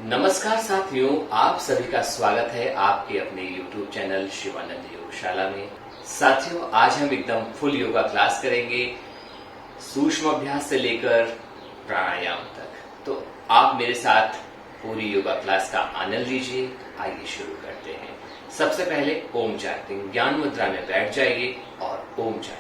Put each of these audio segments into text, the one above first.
नमस्कार साथियों, आप सभी का स्वागत है आपके अपने YouTube चैनल शिवानंद योगशाला में। साथियों, आज हम एकदम फुल योगा क्लास करेंगे, सूक्ष्म अभ्यास से लेकर प्राणायाम तक। तो आप मेरे साथ पूरी योगा क्लास का आनंद लीजिए। आइए शुरू करते हैं। सबसे पहले ओम चैंटिंग, ज्ञान मुद्रा में बैठ जाइए और ओम चैंटिंग।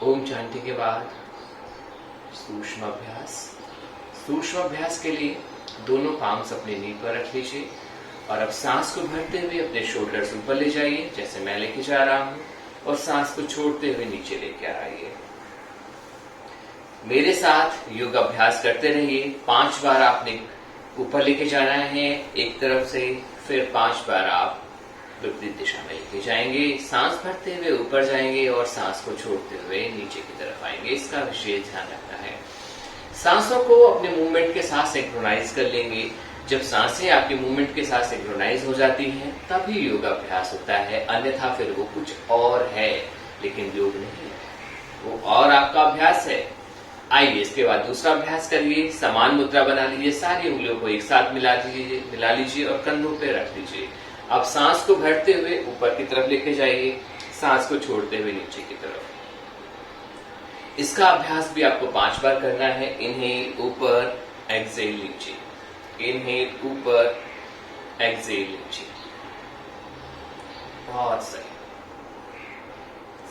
ओम चैंटिंग के बाद सूक्ष्म अभ्यास। सूक्ष्म अभ्यास के लिए दोनों पाम्स अपने नी पर रख लीजिए और अब सांस को भरते हुए अपने शोल्डर्स ऊपर ले जाइए, जैसे मैं लेके जा रहा हूं, और सांस को छोड़ते हुए नीचे लेके आइए। मेरे साथ योग अभ्यास करते रहिए। 5 बार आपने ऊपर लेके जाना है एक तरफ से, फिर 5 बार आप विपरीत दिशा में लेके जाएंगे। सांस भरते हुए ऊपर जाएंगे और सांस को छोड़ते हुए नीचे की तरफ आएंगे। इसका विशेष ध्यान रखना है। सांसों को अपने मूवमेंट के साथ सिंक्रोनाइज कर लेंगे। जब सांसें आपकी मूवमेंट के साथ सिंक्रोनाइज हो जाती हैं, तभी योग अभ्यास होता है। अन्यथा फिर वो कुछ और है, लेकिन योग नहीं है, वो और आपका अभ्यास है। आइए इसके बाद दूसरा अभ्यास करिए। समान मुद्रा बना लीजिए, सारी उंगलियों को एक साथ मिला लीजिए और कंधों पे रख लीजिए। अब सांस को भरते हुए ऊपर की तरफ लेके जाइए, सांस को छोड़ते हुए नीचे की तरफ। इसका अभ्यास भी आपको 5 बार करना है। इनहेल ऊपर, एक्सहेल नीचे, इनहेल ऊपर, एक्सहेल नीचे। बहुत सही।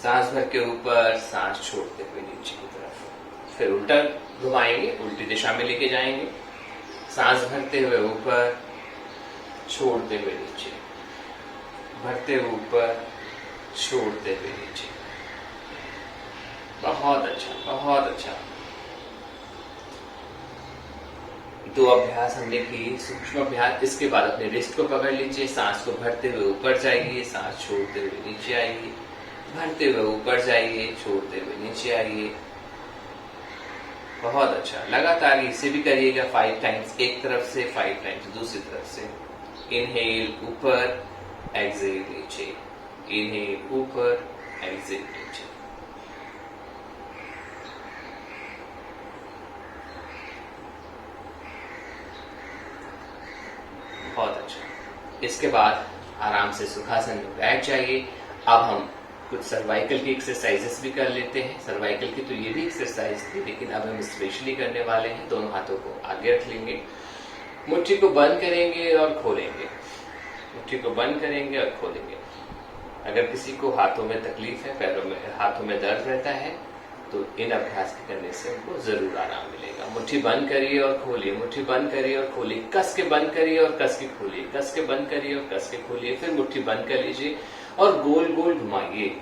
सांस भर के ऊपर, सांस छोड़ते हुए नीचे की तरफ। फिर उल्टा घुमाएंगे, उल्टी दिशा में लेके जाएंगे। सांस भरते हुए ऊपर, छोड़ते हुए नीचे, भरते हुए ऊपर, छोड़ते हुए नीचे। बहुत अच्छा, बहुत अच्छा। 2 अभ्यास हमने किए, सूक्ष्म अभ्यास। इसके बाद अपने रिस्ट को पकड़ लीजिए, सांस को भरते हुए ऊपर जाइए, सांस छोड़ते हुए नीचे आइए, भरते हुए ऊपर जाइए, छोड़ते हुए नीचे आइए। बहुत अच्छा। लगातार इसे भी करिएगा 5 टाइम्स एक तरफ से, 5 टाइम्स दूसरी तरफ से। इनहेल ऊपर, एक्सहेल नीचे, इनहेल ऊपर, एक्सहेल नीचे। बहुत अच्छा। इसके बाद आराम से सुखासन में बैठ जाइए। अब हम कुछ सर्वाइकल की एक्सरसाइजेस भी कर लेते हैं। सर्वाइकल की तो ये भी एक्सरसाइज थी, लेकिन अब हम स्पेशली करने वाले हैं। दोनों हाथों को आगे रख लेंगे, मुट्ठी को बंद करेंगे और खोलेंगे, मुट्ठी को बंद करेंगे और खोलेंगे। अगर किसी को हाथों में तकलीफ है, पैरों में, हाथों में दर्द रहता है, तो इन अभ्यास के करने से उनको जरूर आराम मिलेगा। मुट्ठी बंद करिए और खोलिए, मुट्ठी बंद करिए और खोलिए, कस के बंद करिए और कस के खोलिए, कस के बंद करिए और कस के खोलिए। फिर मुट्ठी बंद कर लीजिए और गोल गोल घुमाइए।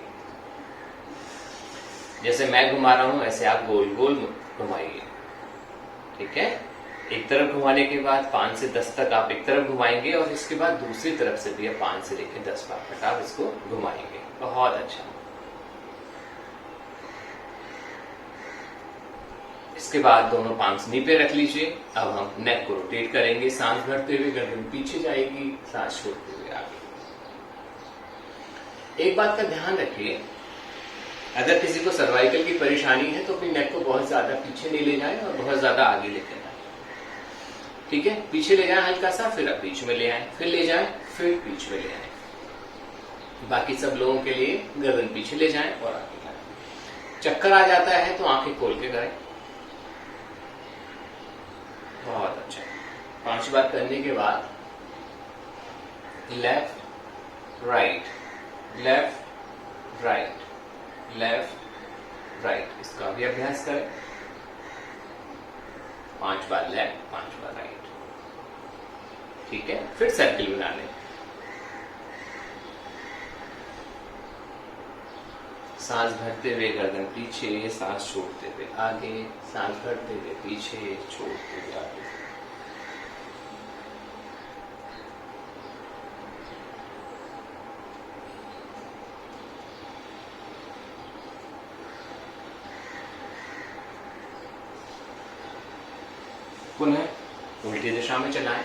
जैसे मैं घुमा रहा हूं, ऐसे आप गोल गोल घुमाइए। ठीक है। एक तरफ घुमाने के बाद 5 से 10 तक आप एक तरफ घुमाएंगे और इसके बाद दूसरी तरफ से भी 5 से लेकर 10 बार तक आप इसको घुमाएंगे। बहुत अच्छा। इसके बाद दोनों पाम्स नी पे रख लीजिए। अब हम नेक को रोटेट करेंगे। सांस भरते हुए गर्दन पीछे जाएगी, सांस छोड़ते हुए आगे। एक बात का ध्यान रखिए, अगर किसी को सर्वाइकल की परेशानी है तो अपनी नेक को बहुत ज्यादा पीछे नहीं ले जाए और बहुत ज्यादा आगे लेकर जाए। ठीक है। पीछे ले जाए हल्का सा, फिर आप बीच में ले आए, फिर ले जाए, फिर बीच में ले आए। बाकी सब लोगों के लिए गर्दन पीछे ले जाएं और आगे लाएं। चक्कर आ जाता है तो आंखें खोल के करें। बहुत अच्छा। 5 बार करने के बाद लेफ्ट राइट, लेफ्ट, राइट, इसका भी अभ्यास करें। 5 बार लेफ्ट, 5 बार राइट। ठीक है, फिर सर्किल बना लें। सांस भरते हुए गर्दन पीछे, सांस छोड़ते हुए आगे, सांस भरते हुए पीछे, छोड़ते हुए आगे। पुनः उल्टी दिशा में चलाएं।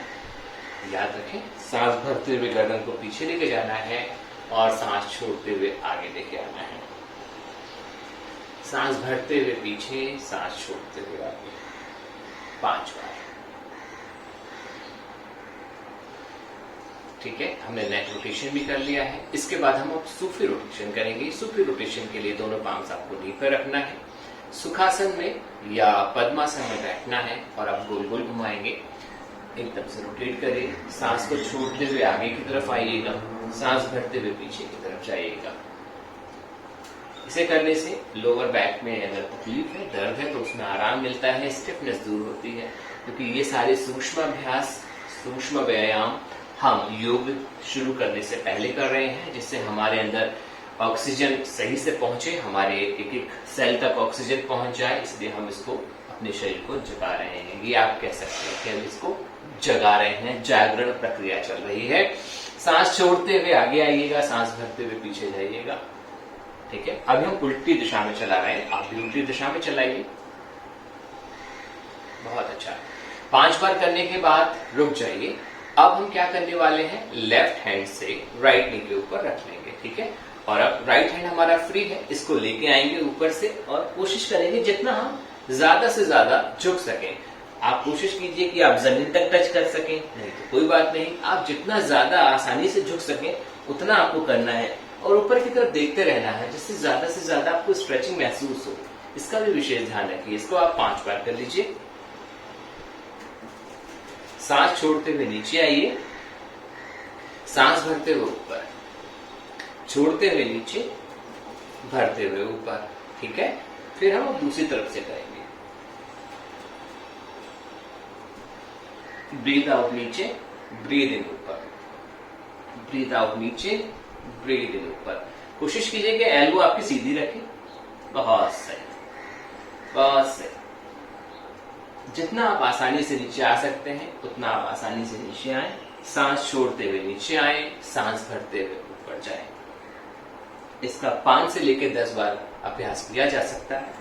याद रखें, सांस भरते हुए गर्दन को पीछे लेके जाना है और सांस छोड़ते हुए आगे लेके आना है। सांस भरते हुए पीछे, सांस छोड़ते हुए आगे, 5 बार। ठीक है, हमने नेक रोटेशन भी कर लिया है। इसके बाद हम अब सूफी रोटेशन करेंगे। सूफी रोटेशन के लिए दोनों पाम्स आपको नी पर रखना है, सुखासन में या पद्मासन में बैठना है और आप गोल गोल घुमाएंगे। एकदम से रोटेट करिए, सांस को छोड़ते हुए आगे की तरफ आइएगा, सांस भरते हुए पीछे की तरफ जाइएगा। इसे करने से लोअर बैक में अगर तकलीफ है, दर्द है, तो उसमें आराम मिलता है, स्टिफनेस दूर होती है। क्योंकि ये सारे सूक्ष्म अभ्यास, सूक्ष्म व्यायाम हम योग शुरू करने से पहले कर रहे हैं, जिससे हमारे अंदर ऑक्सीजन सही से पहुंचे, हमारे एक एक सेल तक ऑक्सीजन पहुंच जाए। इसलिए हम इसको अपने शरीर को जगा रहे हैं। ये आप कह सकते हैं कि हम इसको जगा रहे हैं, जागरण प्रक्रिया चल रही है। सांस छोड़ते हुए आगे आइएगा, सांस भरते हुए पीछे जाइएगा। ठीक है, अभी हम उल्टी दिशा में चला रहे हैं, आप भी उल्टी दिशा में चलाइए। बहुत अच्छा। 5 बार करने के बाद रुक जाइए। अब हम क्या करने वाले हैं, लेफ्ट हैंड से राइट नी के ऊपर रख लेंगे। ठीक है, और अब राइट हैंड हमारा फ्री है, इसको लेके आएंगे ऊपर से और कोशिश करेंगे जितना हम ज्यादा से ज्यादा झुक सकें। आप कोशिश कीजिए कि आप जमीन तक टच कर सकें, नहीं तो कोई बात नहीं, आप जितना ज्यादा आसानी से झुक सकें उतना आपको करना है और ऊपर की तरफ देखते रहना है, जिससे ज्यादा से ज्यादा आपको स्ट्रेचिंग महसूस हो। इसका भी विशेष ध्यान रखिए। इसको आप 5 बार कर लीजिए। सांस छोड़ते हुए नीचे आइए, सांस भरते हुए ऊपर, छोड़ते हुए नीचे, भरते हुए ऊपर। ठीक है, फिर हम दूसरी तरफ से करेंगे। ब्रीथ आउट नीचे, ब्रीथ इन ऊपर, ब्रीथ आउट नीचे, ब्रीथ इन ऊपर। कोशिश कीजिए कि एल्बो आपकी सीधी रखें। बहुत सही, बहुत सही। जितना आप आसानी से नीचे आ सकते हैं उतना आप आसानी से नीचे आए। सांस छोड़ते हुए नीचे आए, सांस भरते हुए ऊपर जाए। इसका 5 से लेकर 10 बार अभ्यास किया जा सकता है।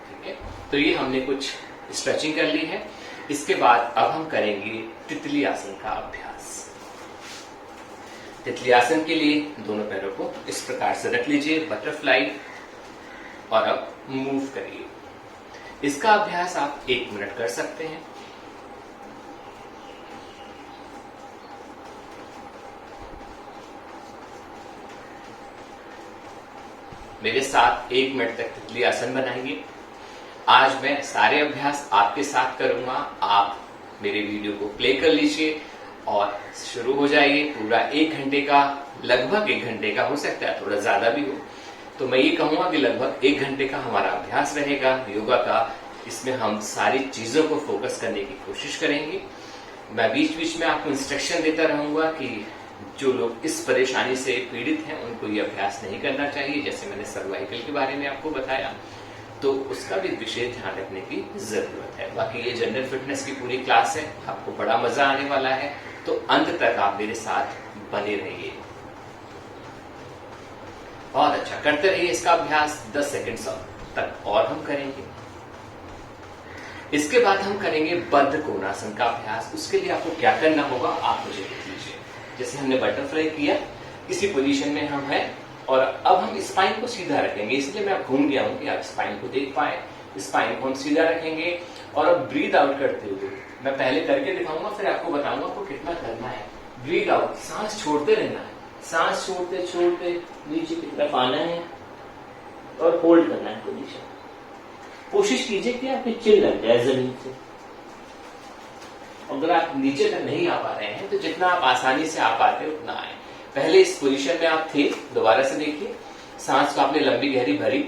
ठीक है, तो ये हमने कुछ स्ट्रेचिंग कर ली है। इसके बाद अब हम करेंगे तितली आसन का अभ्यास। तितली आसन के लिए दोनों पैरों को इस प्रकार से रख लीजिए, बटरफ्लाई, और अब मूव करिए। इसका अभ्यास आप 1 मिनट कर सकते हैं। मेरे साथ 1 मिनट तक तितली आसन बनाइए। आज मैं सारे अभ्यास आपके साथ करूंगा। आप मेरे वीडियो को प्ले कर लीजिए और शुरू हो जाइए। पूरा 1 घंटे का, लगभग 1 घंटे का, हो सकता है थोड़ा ज्यादा भी हो, तो मैं ये कहूंगा कि लगभग 1 घंटे का हमारा अभ्यास रहेगा योगा का। इसमें हम सारी चीजों को फोकस करने की कोशिश करेंगे। मैं बीच बीच में आपको इंस्ट्रक्शन देता रहूंगा कि जो लोग इस परेशानी से पीड़ित हैं उनको ये अभ्यास नहीं करना चाहिए। जैसे मैंने सर्वाइकल के बारे में आपको बताया, तो उसका भी विशेष ध्यान रखने की जरूरत है। बाकी ये जनरल फिटनेस की पूरी क्लास है, आपको बड़ा मजा आने वाला है, तो अंत तक आप मेरे साथ बने रहिए। बहुत अच्छा, करते रहिए इसका अभ्यास 10 सेकंड तक और हम करेंगे। इसके बाद हम करेंगे बद्ध कोणासन का अभ्यास। उसके लिए आपको क्या करना होगा आप मुझे देख लीजिए। जैसे हमने बटरफ्लाई किया, इसी पोजीशन में हम हैं और अब हम स्पाइन को सीधा रखेंगे। इसलिए मैं घूम गया हूं कि आप स्पाइन को देख पाए। स्पाइन को हम सीधा रखेंगे और अब ब्रीथ आउट करते हुए मैं पहले करके दिखाऊंगा, फिर आपको बताऊंगा आपको कितना करना है। ब्रीथ आउट, सांस छोड़ते रहना है, सांस छोड़ते छोड़ते नीचे की तरफ आना है और होल्ड करना है पोजीशन। कोशिश कीजिए कि आपकी चिल लग जाए जमीन से। अगर आप नीचे तक नहीं आ पा रहे हैं तो जितना आप आसानी से आ पाते हैं उतना आए। पहले इस पोजीशन में आप थे, दोबारा से देखिए। सांस को आपने लंबी गहरी भरी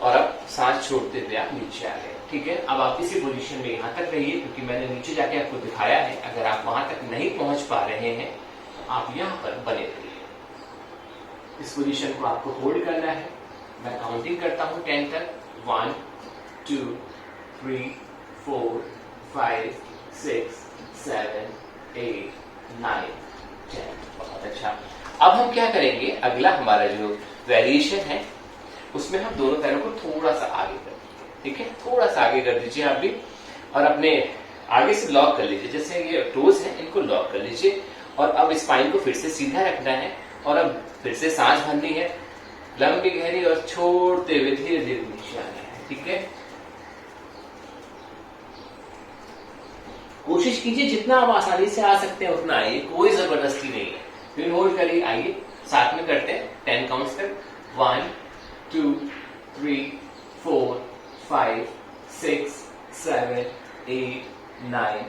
और अब सांस छोड़ते हुए आप नीचे आ गए। ठीक है, अब आप इसी पोजीशन में यहां तक रहिए, क्योंकि मैंने नीचे जाके आपको दिखाया है। अगर आप वहां तक नहीं पहुंच पा रहे हैं, आप यहां पर बने रहिए। इस पोजीशन को आपको होल्ड करना है। मैं काउंटिंग करता हूं 10 तक। 1 2 3 4 5 6 7 8 9 10। बहुत अच्छा। अब हम क्या करेंगे, अगला हमारा जो वेरिएशन है उसमें हम दोनों पैरों को थोड़ा सा आगे कर दीजिए। ठीक है, थोड़ा सा आगे कर दीजिए आप भी, और अपने आगे से लॉक कर लीजिए। जैसे ये टोज है, इनको लॉक कर लीजिए, और अब स्पाइन को फिर से सीधा रखना है, और अब फिर से सांस भरनी है लंबी गहरी, और छोड़ते हुए धीरे धीरे नीचे आना है। ठीक है, कोशिश कीजिए जितना आप आसानी से आ सकते हैं उतना आइए, कोई जबरदस्ती नहीं है। फिर होल्ड करिए, आइए साथ में करते हैं 10 काउंट्स तक। 1 2 3 4 5 6 7 8 9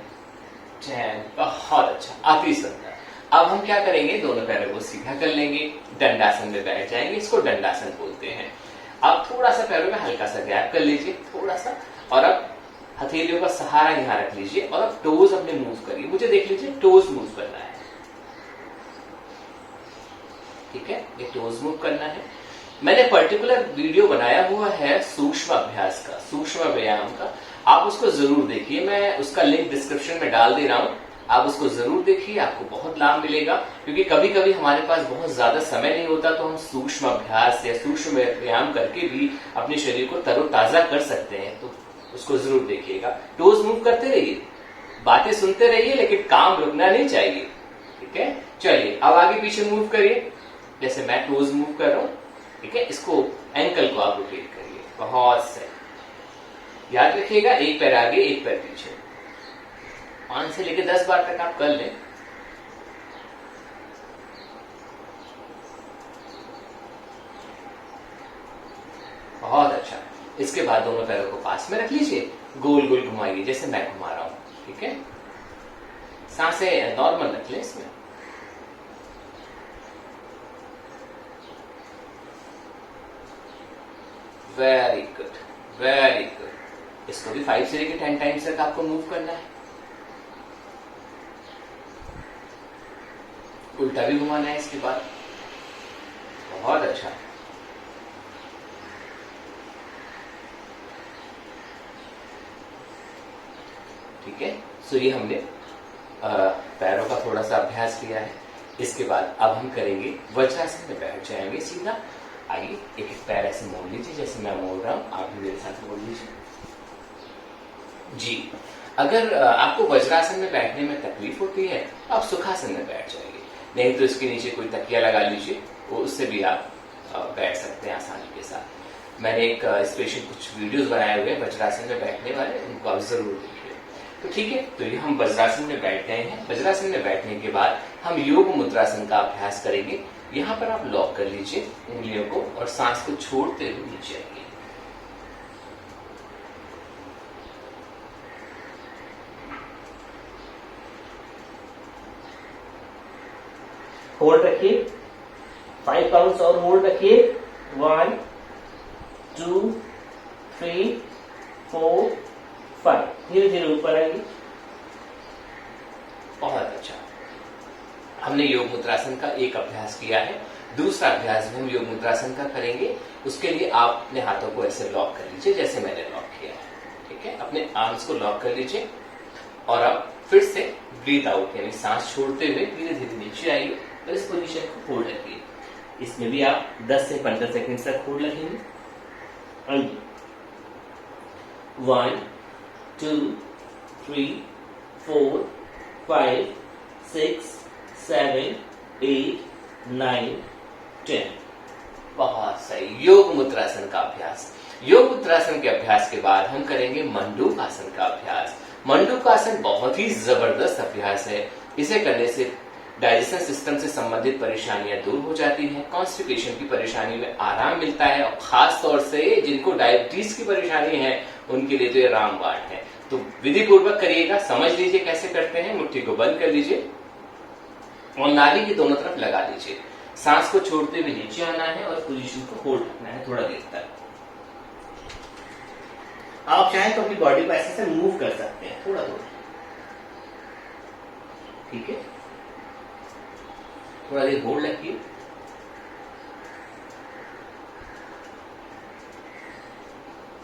10। बहुत अच्छा, अति सुंदर। अब हम क्या करेंगे, दोनों पैरों को सीधा कर लेंगे, दंडासन में बैठ जाएंगे। इसको दंडासन बोलते हैं। अब थोड़ा सा पैरों में हल्का सा गैप कर लीजिए, थोड़ा सा, और अब हथेलियों का सहारा यहां रख लीजिए, और अब टोज अपने मूव करिए। मुझे देख लीजिए, टोज मूव करना है। ठीक है, ये टोज मूव करना है। मैंने पर्टिकुलर वीडियो बनाया हुआ है सूक्ष्म अभ्यास का, सूक्ष्म व्यायाम का, आप उसको जरूर देखिए। मैं उसका लिंक डिस्क्रिप्शन में डाल दे रहा हूं, आप उसको जरूर देखिए, आपको बहुत लाभ मिलेगा। क्योंकि कभी कभी हमारे पास बहुत ज्यादा समय नहीं होता, तो हम सूक्ष्म अभ्यास या सूक्ष्म व्यायाम करके भी अपने शरीर को तरोताजा कर सकते हैं। तो उसको जरूर देखिएगा। टोज मूव करते रहिए, बातें सुनते रहिए, लेकिन काम रुकना नहीं चाहिए। ठीक है, चलिए अब आगे पीछे मूव करिए, जैसे मैं टोज मूव कर रहा हूं। ठीक है, इसको एंकल को आप रोटेट करिए। बहुत सही। याद रखिएगा, एक पैर आगे एक पैर पीछे। 5 से लेकर 10 बार तक आप कर लें। बहुत अच्छा। इसके बाद दोनों पैरों को पास में रख लीजिए, गोल गोल घुमाइए जैसे मैं घुमा रहा हूं। ठीक है, सांसें नॉर्मल रख लें इसमें। Very good, very good. इसको भी 5 से लेकर 10 टाइम्स तक आपको मूव करना है। उल्टा भी घुमाना है इसके बाद। बहुत अच्छा। ठीक है, सो ये हमने पैरों का थोड़ा सा अभ्यास किया है। इसके बाद अब हम करेंगे वज्रासन में बैठ जाएंगे सीधा। आइए, एक एक पैर ऐसे मोड़ लीजिए जैसे मैं मोड़ रहा हूं, आप भी मेरे साथ मोड़ लीजिए जी। अगर आपको वज्रासन में बैठने में तकलीफ होती है, आप सुखासन में बैठ जाइए। नहीं तो इसके नीचे कोई तकिया लगा लीजिए, वो उससे भी आप बैठ सकते हैं आसानी के साथ। मैंने एक स्पेशल कुछ वीडियोस बनाए हुए हैं वज्रासन में बैठने वाले, उनको आप जरूर देखिए। तो ठीक है, तो ये हम वज्रासन में बैठ गए हैं। वज्रासन में बैठने के बाद हम योग मुद्रासन का अभ्यास करेंगे। यहां पर आप लॉक कर लीजिए उंगलियों को, और सांस को छोड़ते हुए नीचे आइए। होल्ड रखिए, 5 काउंट्स और होल्ड रखिए। 1 2 3 4 5। धीरे धीरे ऊपर आइए। बहुत अच्छा। हमने योग मुद्रासन का एक अभ्यास किया है। दूसरा अभ्यास भी हम योग मुद्रासन का करेंगे। उसके लिए आप अपने हाथों को ऐसे लॉक कर लीजिए जैसे मैंने लॉक किया है। ठीक है, अपने आर्म्स को लॉक कर लीजिए, और अब फिर से ब्रीथ आउट यानी सांस छोड़ते हुए धीरे धीरे नीचे आइए, और इस पोजीशन को होल्ड रखिए। इसमें भी आप 10 से 15 सेकंड तक होल्ड रखेंगे। 1 2 3 4 5 6 7 8 9 10। बहुत सही। योग मुद्रासन का अभ्यास। योग मुद्रासन के अभ्यास के बाद हम करेंगे मंडूकासन का अभ्यास। मंडूकासन बहुत ही जबरदस्त अभ्यास है। इसे करने से डाइजेशन सिस्टम से संबंधित परेशानियां दूर हो जाती हैं, कॉन्स्टिपेशन की परेशानी में आराम मिलता है, और खास तौर से जिनको डायबिटीज की परेशानी है उनके लिए तो ये रामबाण है। तो विधि पूर्वक करिएगा, समझ लीजिए कैसे करते हैं। मुट्ठी को बंद कर लीजिए और नाभि की दोनों तरफ लगा लीजिए। सांस को छोड़ते हुए नीचे आना है, और पोजीशन को होल्ड रखना है थोड़ा देर तक। आप चाहें तो अपनी बॉडी को ऐसे से मूव कर सकते हैं थोड़ा थोड़ा, ठीक है। थोड़ा देर होल्ड रखिए,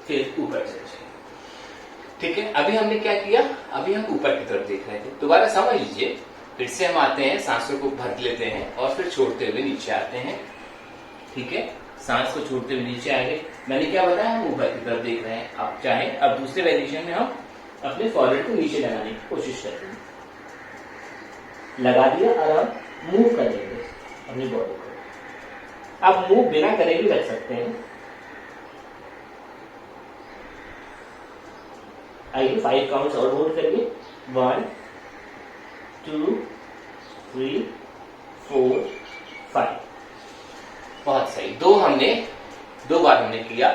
फिर ऊपर चले जाइए, ठीक है। अभी हमने क्या किया, अभी हम ऊपर की तरफ देख रहे थे, दोबारा समझ लीजिए। फिर से हम आते हैं, सांसों को भर लेते हैं और फिर छोड़ते हुए नीचे आते हैं, ठीक है। सांस को छोड़ते हुए नीचे आ गए। मैंने क्या बताया, हम ऊपर की तरफ देख रहे हैं। आप चाहें अब दूसरे वेरिएशन में हम अपने फॉरहेड को नीचे लगाने की कोशिश करते हैं। लगा दिया और अब मूव करेंगे अपनी बॉडी को। आप मूव बिना करे भी रख सकते हैं। आइए 5 काउंट्स और होल्ड करिए। 1 2 3 4 5। बहुत सही। दो बार हमने किया,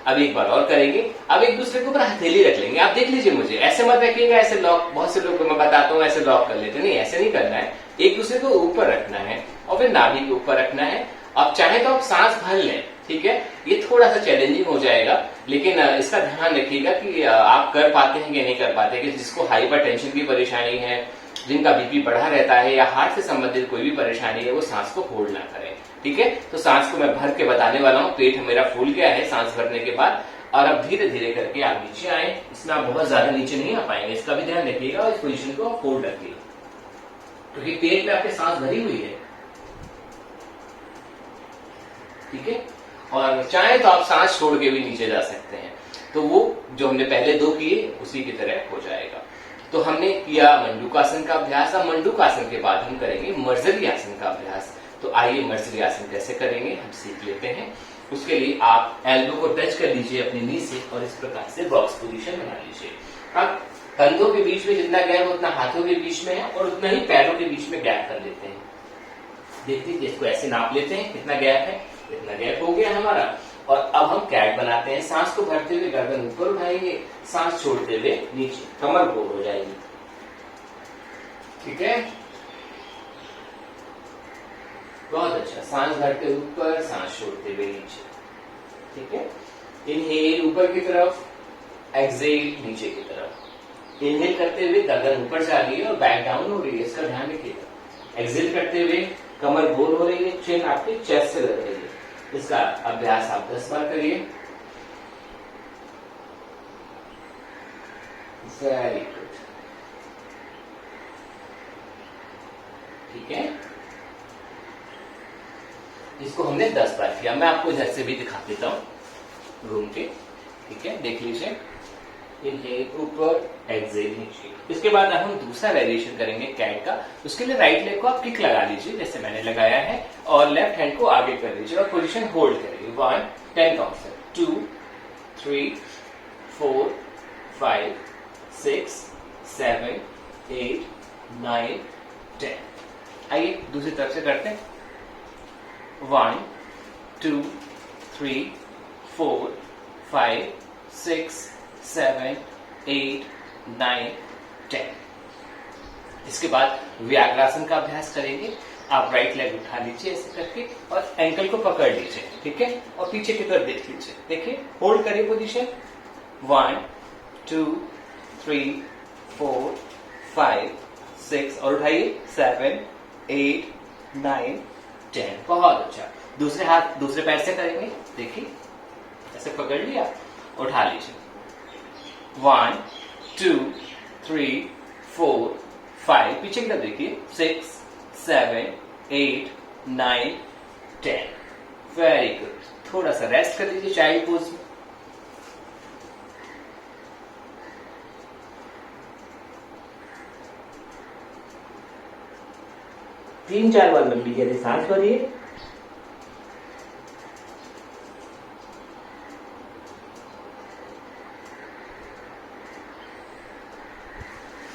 अब एक बार और करेंगे। अब एक दूसरे के ऊपर हथेली रख लेंगे। आप देख लीजिए, मुझे ऐसे मत रखिएगा, ऐसे लॉक, बहुत से लोग को मैं बताता हूँ ऐसे लॉक कर लेते, नहीं ऐसे नहीं करना है। एक दूसरे को ऊपर रखना है और फिर नाभि के ऊपर रखना है। आप चाहे तो आप सांस भर लें, ठीक है। ये थोड़ा सा चैलेंजिंग हो जाएगा, लेकिन इसका ध्यान रखिएगा कि आप कर पाते हैं कि नहीं कर पाते। कि जिसको हाइपर टेंशन की परेशानी है, जिनका बीपी बढ़ा रहता है या हार्ट से संबंधित कोई भी परेशानी है, वो सांस को होल्ड ना करें, ठीक है। तो सांस को मैं भर के बताने वाला हूँ। पेट मेरा फूल गया है सांस भरने के बाद, और अब धीरे धीरे करके आप नीचे आए। इसमें आप बहुत ज्यादा नीचे नहीं आ पाएंगे, इसका भी ध्यान रखिएगा और इस पोजीशन को आप होल्ड रखिए, क्योंकि पेट में आपके सांस भरी हुई है, ठीक है। और चाहे तो आप सांस छोड़ के भी नीचे जा सकते हैं। तो वो जो हमने पहले 2 किए उसी की तरह हो जाएगा। तो हमने किया मंडूकासन का अभ्यास। अब मंडूकासन के बाद हम करेंगे मर्जरी आसन का अभ्यास। तो आइए मर्जरी आसन कैसे करेंगे हम सीख लेते हैं। उसके लिए आप एल्बो को टच कर लीजिए अपनी नी से और इस प्रकार से बॉक्स पोजीशन बना लीजिए। अब कंधों के बीच में जितना गैप उतना हाथों के बीच में है और उतना ही पैरों के बीच में गैप कर लेते हैं। देख लीजिए, इसको ऐसे नाप लेते हैं कितना गैप है। इतना गैप हो गया हमारा। और अब हम कैट बनाते हैं। सांस को भरते हुए गर्दन ऊपर उठाएंगे, सांस छोड़ते हुए नीचे, कमर गोल हो जाएगी, ठीक है। बहुत अच्छा। सांस भरते ऊपर, सांस छोड़ते हुए नीचे, ठीक है। इनहेल ऊपर की तरफ, एक्सहेल नीचे की तरफ। इनहेल करते हुए गर्दन ऊपर जा रही है और बैक डाउन हो रही है, इसका ध्यान रखिएगा। एक्सहेल करते हुए कमर गोल हो रही है, चिन आपके चेस्ट से लग रही है। इसका अभ्यास आप 10 बार करिए। वेरी गुड, ठीक है। इसको हमने 10 बार किया। मैं आपको इधर से भी दिखा देता हूं घूम के, ठीक है। देख लीजिए, इनहेल ऊपर, एक्सहेल नीचे। इसके बाद हम दूसरा वेरिएशन करेंगे कैट का। उसके लिए राइट लेग को आप किक लगा लीजिए जैसे मैंने लगाया है, और लेफ्ट हैंड को आगे कर लीजिए और पोजीशन होल्ड करिए। 1 10 काउंट, 2 3 4 5 6 7 8 9 10। आइए दूसरी तरफ से करते हैं। 1 2 3 4 5 6 7 8 9 10। इसके बाद व्याघ्रासन का अभ्यास करेंगे। आप राइट लेग उठा लीजिए ऐसे करके और एंकल को पकड़ लीजिए, ठीक है। और पीछे की तरफ देख लीजिए, देखिए, होल्ड करिए पोजीशन। 1 2 3 4 5 6 और उठाइए 7 8 9 10। बहुत अच्छा। दूसरे हाथ दूसरे पैर से करेंगे, देखिए ऐसे पकड़ लिया, उठा लीजिए। 1 2 3 4 5, पीछे की तरफ देखिए, 6 7 8 9 10। Very good. थोड़ा सा रेस्ट कर लीजिए चाइल्ड पोज में। तीन चार बार लंबी गहरी सांस भरिए।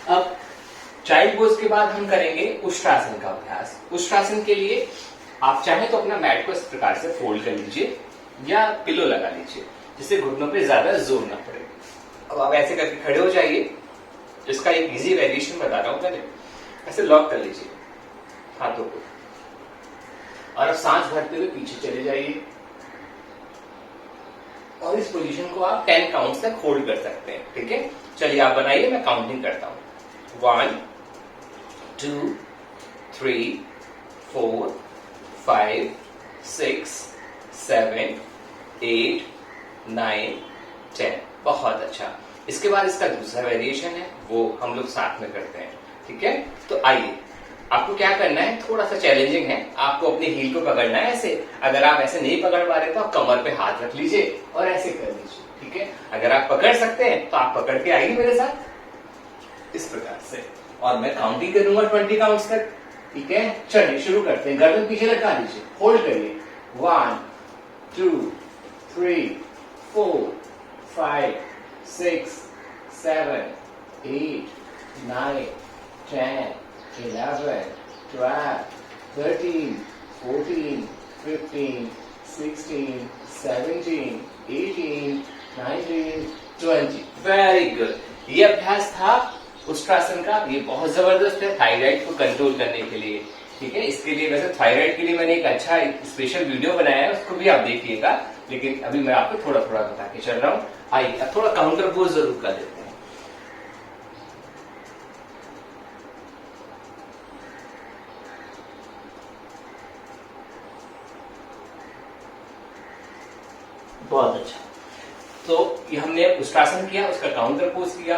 अब चाइल्ड पोज के बाद हम करेंगे उष्ट्रासन का अभ्यास। उष्ट्रासन के लिए आप चाहें तो अपना मैट को इस प्रकार से फोल्ड कर लीजिए या पिलो लगा लीजिए, जिससे घुटनों पे ज्यादा जोर ना पड़े। अब आप ऐसे करके खड़े हो जाइए। इसका एक इजी वेरिएशन बता रहा हूं पहले। ऐसे लॉक कर लीजिए हाथों को और अब सांस भरते हुए पीछे चले जाइए। और इस पोजीशन को आप 10 काउंट्स तक होल्ड कर सकते हैं। ठीक है, चलिए आप बनाइए, मैं काउंटिंग करता हूं। 1 2 3 4 5 6 7 8 9 10। बहुत अच्छा। इसके बाद इसका दूसरा वेरिएशन है, वो हम लोग साथ में करते हैं। ठीक है, तो आइए, आपको क्या करना है, थोड़ा सा चैलेंजिंग है, आपको अपने हील को पकड़ना है ऐसे। अगर आप ऐसे नहीं पकड़ पा रहे तो आप कमर पे हाथ रख लीजिए और ऐसे कर लीजिए। ठीक है, अगर आप पकड़ सकते हैं तो आप पकड़ के आइए मेरे साथ इस प्रकार से, और मैं काउंटिंग करूंगा 20 काउंट्स तक। ठीक है, चलिए शुरू करते हैं। गर्दन पीछे लटका लीजिए, होल्ड करिए। 1 2 3 4 5 6 7 8 9 10 11 12 13 14 15 16 17 18 19 20। Very good. ये अभ्यास था उष्ट्रासन का। ये बहुत जबरदस्त है थायराइड को कंट्रोल करने के लिए। ठीक है, इसके लिए वैसे थायराइड के लिए मैंने एक स्पेशल वीडियो बनाया है, उसको भी आप देखिएगा, लेकिन अभी मैं आपको थोड़ा थोड़ा बता के चल रहा हूँ। आइए अब थोड़ा काउंटर पोज जरूर कर देते हैं। बहुत अच्छा। तो ये हमने उष्ट्रासन किया, उसका काउंटर पोज किया।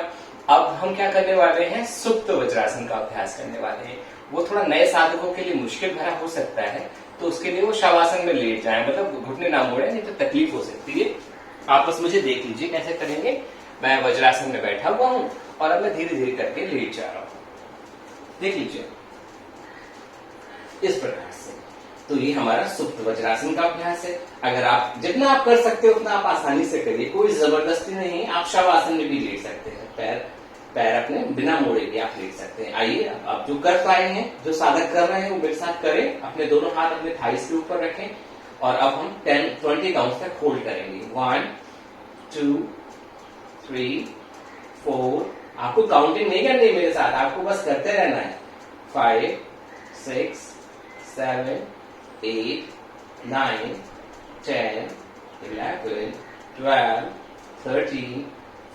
अब हम क्या करने वाले हैं, सुप्त वज्रासन का अभ्यास करने वाले हैं। वो थोड़ा नए साधकों के लिए मुश्किल भरा हो सकता है, तो उसके लिए वो शवासन में लेट जाए, मतलब घुटने ना मोड़े, नहीं तो तकलीफ हो सकती है। आप बस मुझे देख लीजिए कैसे करेंगे। मैं वज्रासन में बैठा हुआ हूं और अब मैं धीरे धीरे करके लेट जा रहा हूं। देख लीजिए इस प्रकार से। तो ये हमारा सुप्त वज्रासन का अभ्यास है। अगर आप जितना आप कर सकते हो उतना आप आसानी से करिए, कोई जबरदस्ती नहीं। आप शवासन में भी लेट सकते हैं, पैर अपने बिना मोड़े भी आप लेट सकते हैं। आइए अब जो कर पाए हैं, जो साधक कर रहे हैं, वो मेरे साथ करें। अपने दोनों हाथ अपने थाइस के ऊपर रखें और अब हम 20 काउंट्स तक होल्ड करेंगे। 1 2 3 4। आपको काउंटिंग नहीं करनी है मेरे साथ, आपको बस करते रहना है। 5 6 7 8 9 10 11 12 13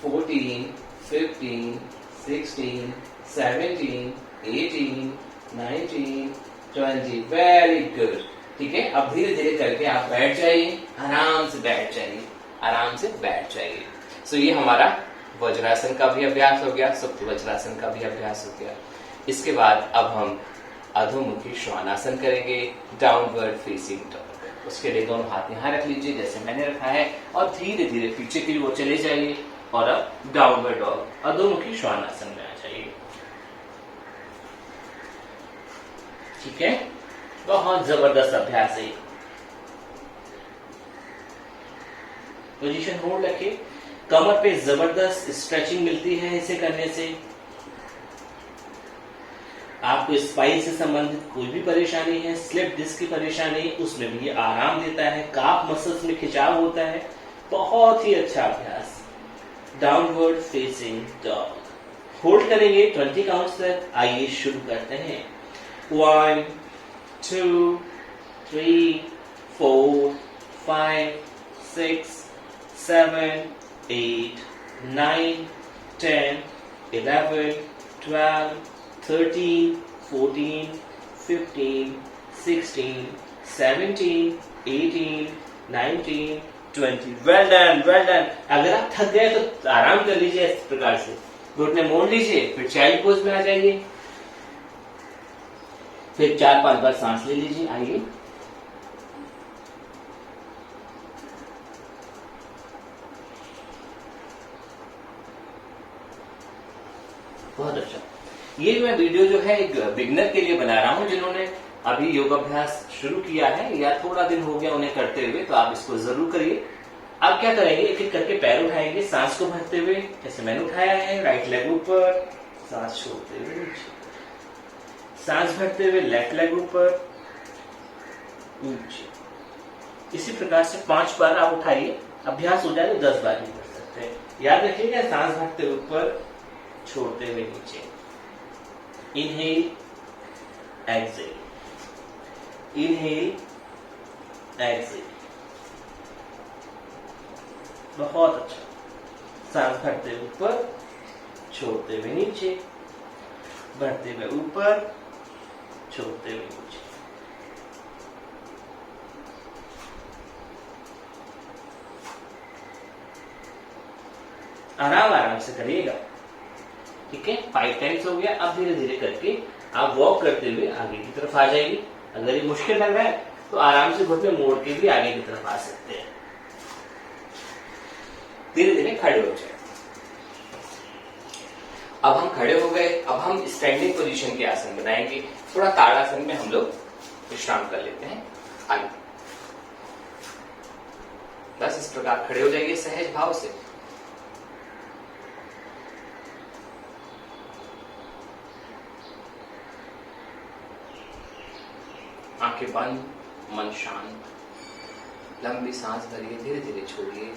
14 15 16 17 18 19 20। Very good. ठीक है, अब धीरे धीरे करके आप बैठ जाइए, आराम से बैठ जाइए, आराम से बैठ जाइए। सो ये हमारा वज्रासन का भी अभ्यास हो गया, सुप्त वज्रासन का भी अभ्यास हो गया। इसके बाद अब हम अधोमुखी श्वानासन करेंगे, डाउनवर्ड फेसिंग डॉग। उसके लिए दोनों हाथ यहां रख लीजिए जैसे मैंने रखा है, और धीरे धीरे पीछे की ओर चले जाइए और अब डाउनवर्ड डॉग, अधोमुखी श्वानासन में आ जाइए। ठीक है, बहुत जबरदस्त अभ्यास है। पोजीशन होल्ड रखिए, कमर पे जबरदस्त स्ट्रेचिंग मिलती है इसे करने से। आपको स्पाइन से संबंधित कोई भी परेशानी है, स्लिप डिस्क की परेशानी, उसमें भी ये आराम देता है। काफ मसल्स में खिंचाव होता है। बहुत ही अच्छा अभ्यास, डाउनवर्ड फेसिंग डॉग। होल्ड करेंगे 20 काउंट्स तक। आइए शुरू करते हैं। 1 2 3 4 5 6 7 8 9 10 11 12 13 14 15 16 17 18 19 20। Well done, well done. अगर आप थक गए तो आराम कर लीजिए इस प्रकार से, घुटने मोड़ लीजिए, फिर चाइल्ड पोज में आ जाइए, फिर 4-5 बार सांस ले लीजिए। आइए, बहुत अच्छा। ये मैं वीडियो जो है एक बिगनर के लिए बना रहा हूं, जिन्होंने अभी योगाभ्यास शुरू किया है या थोड़ा दिन हो गया उन्हें करते हुए, तो आप इसको जरूर करिए। अब क्या करेंगे, एक एक करके पैर उठाएंगे सांस को भरते हुए, जैसे मैंने उठाया है। राइट लेग ऊपर, सांस छोड़ते हुए नीचे, सांस भरते हुए लेफ्ट लेग ऊपर नीचे। इसी प्रकार से 5 बार आप उठाइए। अभ्यास हो जाए तो 10 बार भी कर सकते हैं। याद रखिएगा, सांस भरते हुए ऊपर, छोड़ते हुए नीचे। Inhale, exhale, inhale, exhale. बहुत अच्छा। सांस भरते हुए ऊपर, छोड़ते हुए नीचे, भरते हुए ऊपर, छोड़ते हुए नीचे। आराम आराम से करिएगा, ठीक है। 5 टाइम्स हो गया। अब धीरे धीरे करके आप वॉक करते हुए आगे की तरफ आ जाइए। अगर ये मुश्किल लग रहा है तो आराम से घुटने मोड़ के भी आगे की तरफ आ सकते हैं। धीरे धीरे खड़े हो जाए। अब हम खड़े हो गए। अब हम स्टैंडिंग पोजीशन के आसन बनाएंगे। थोड़ा ताड़ासन में हम लोग विश्राम कर लेते हैं। आगे बस इस प्रकार खड़े हो जाइए सहज भाव से। आंखें बंद, मन शांत। लंबी सांस भरिए, धीरे धीरे छोड़िए।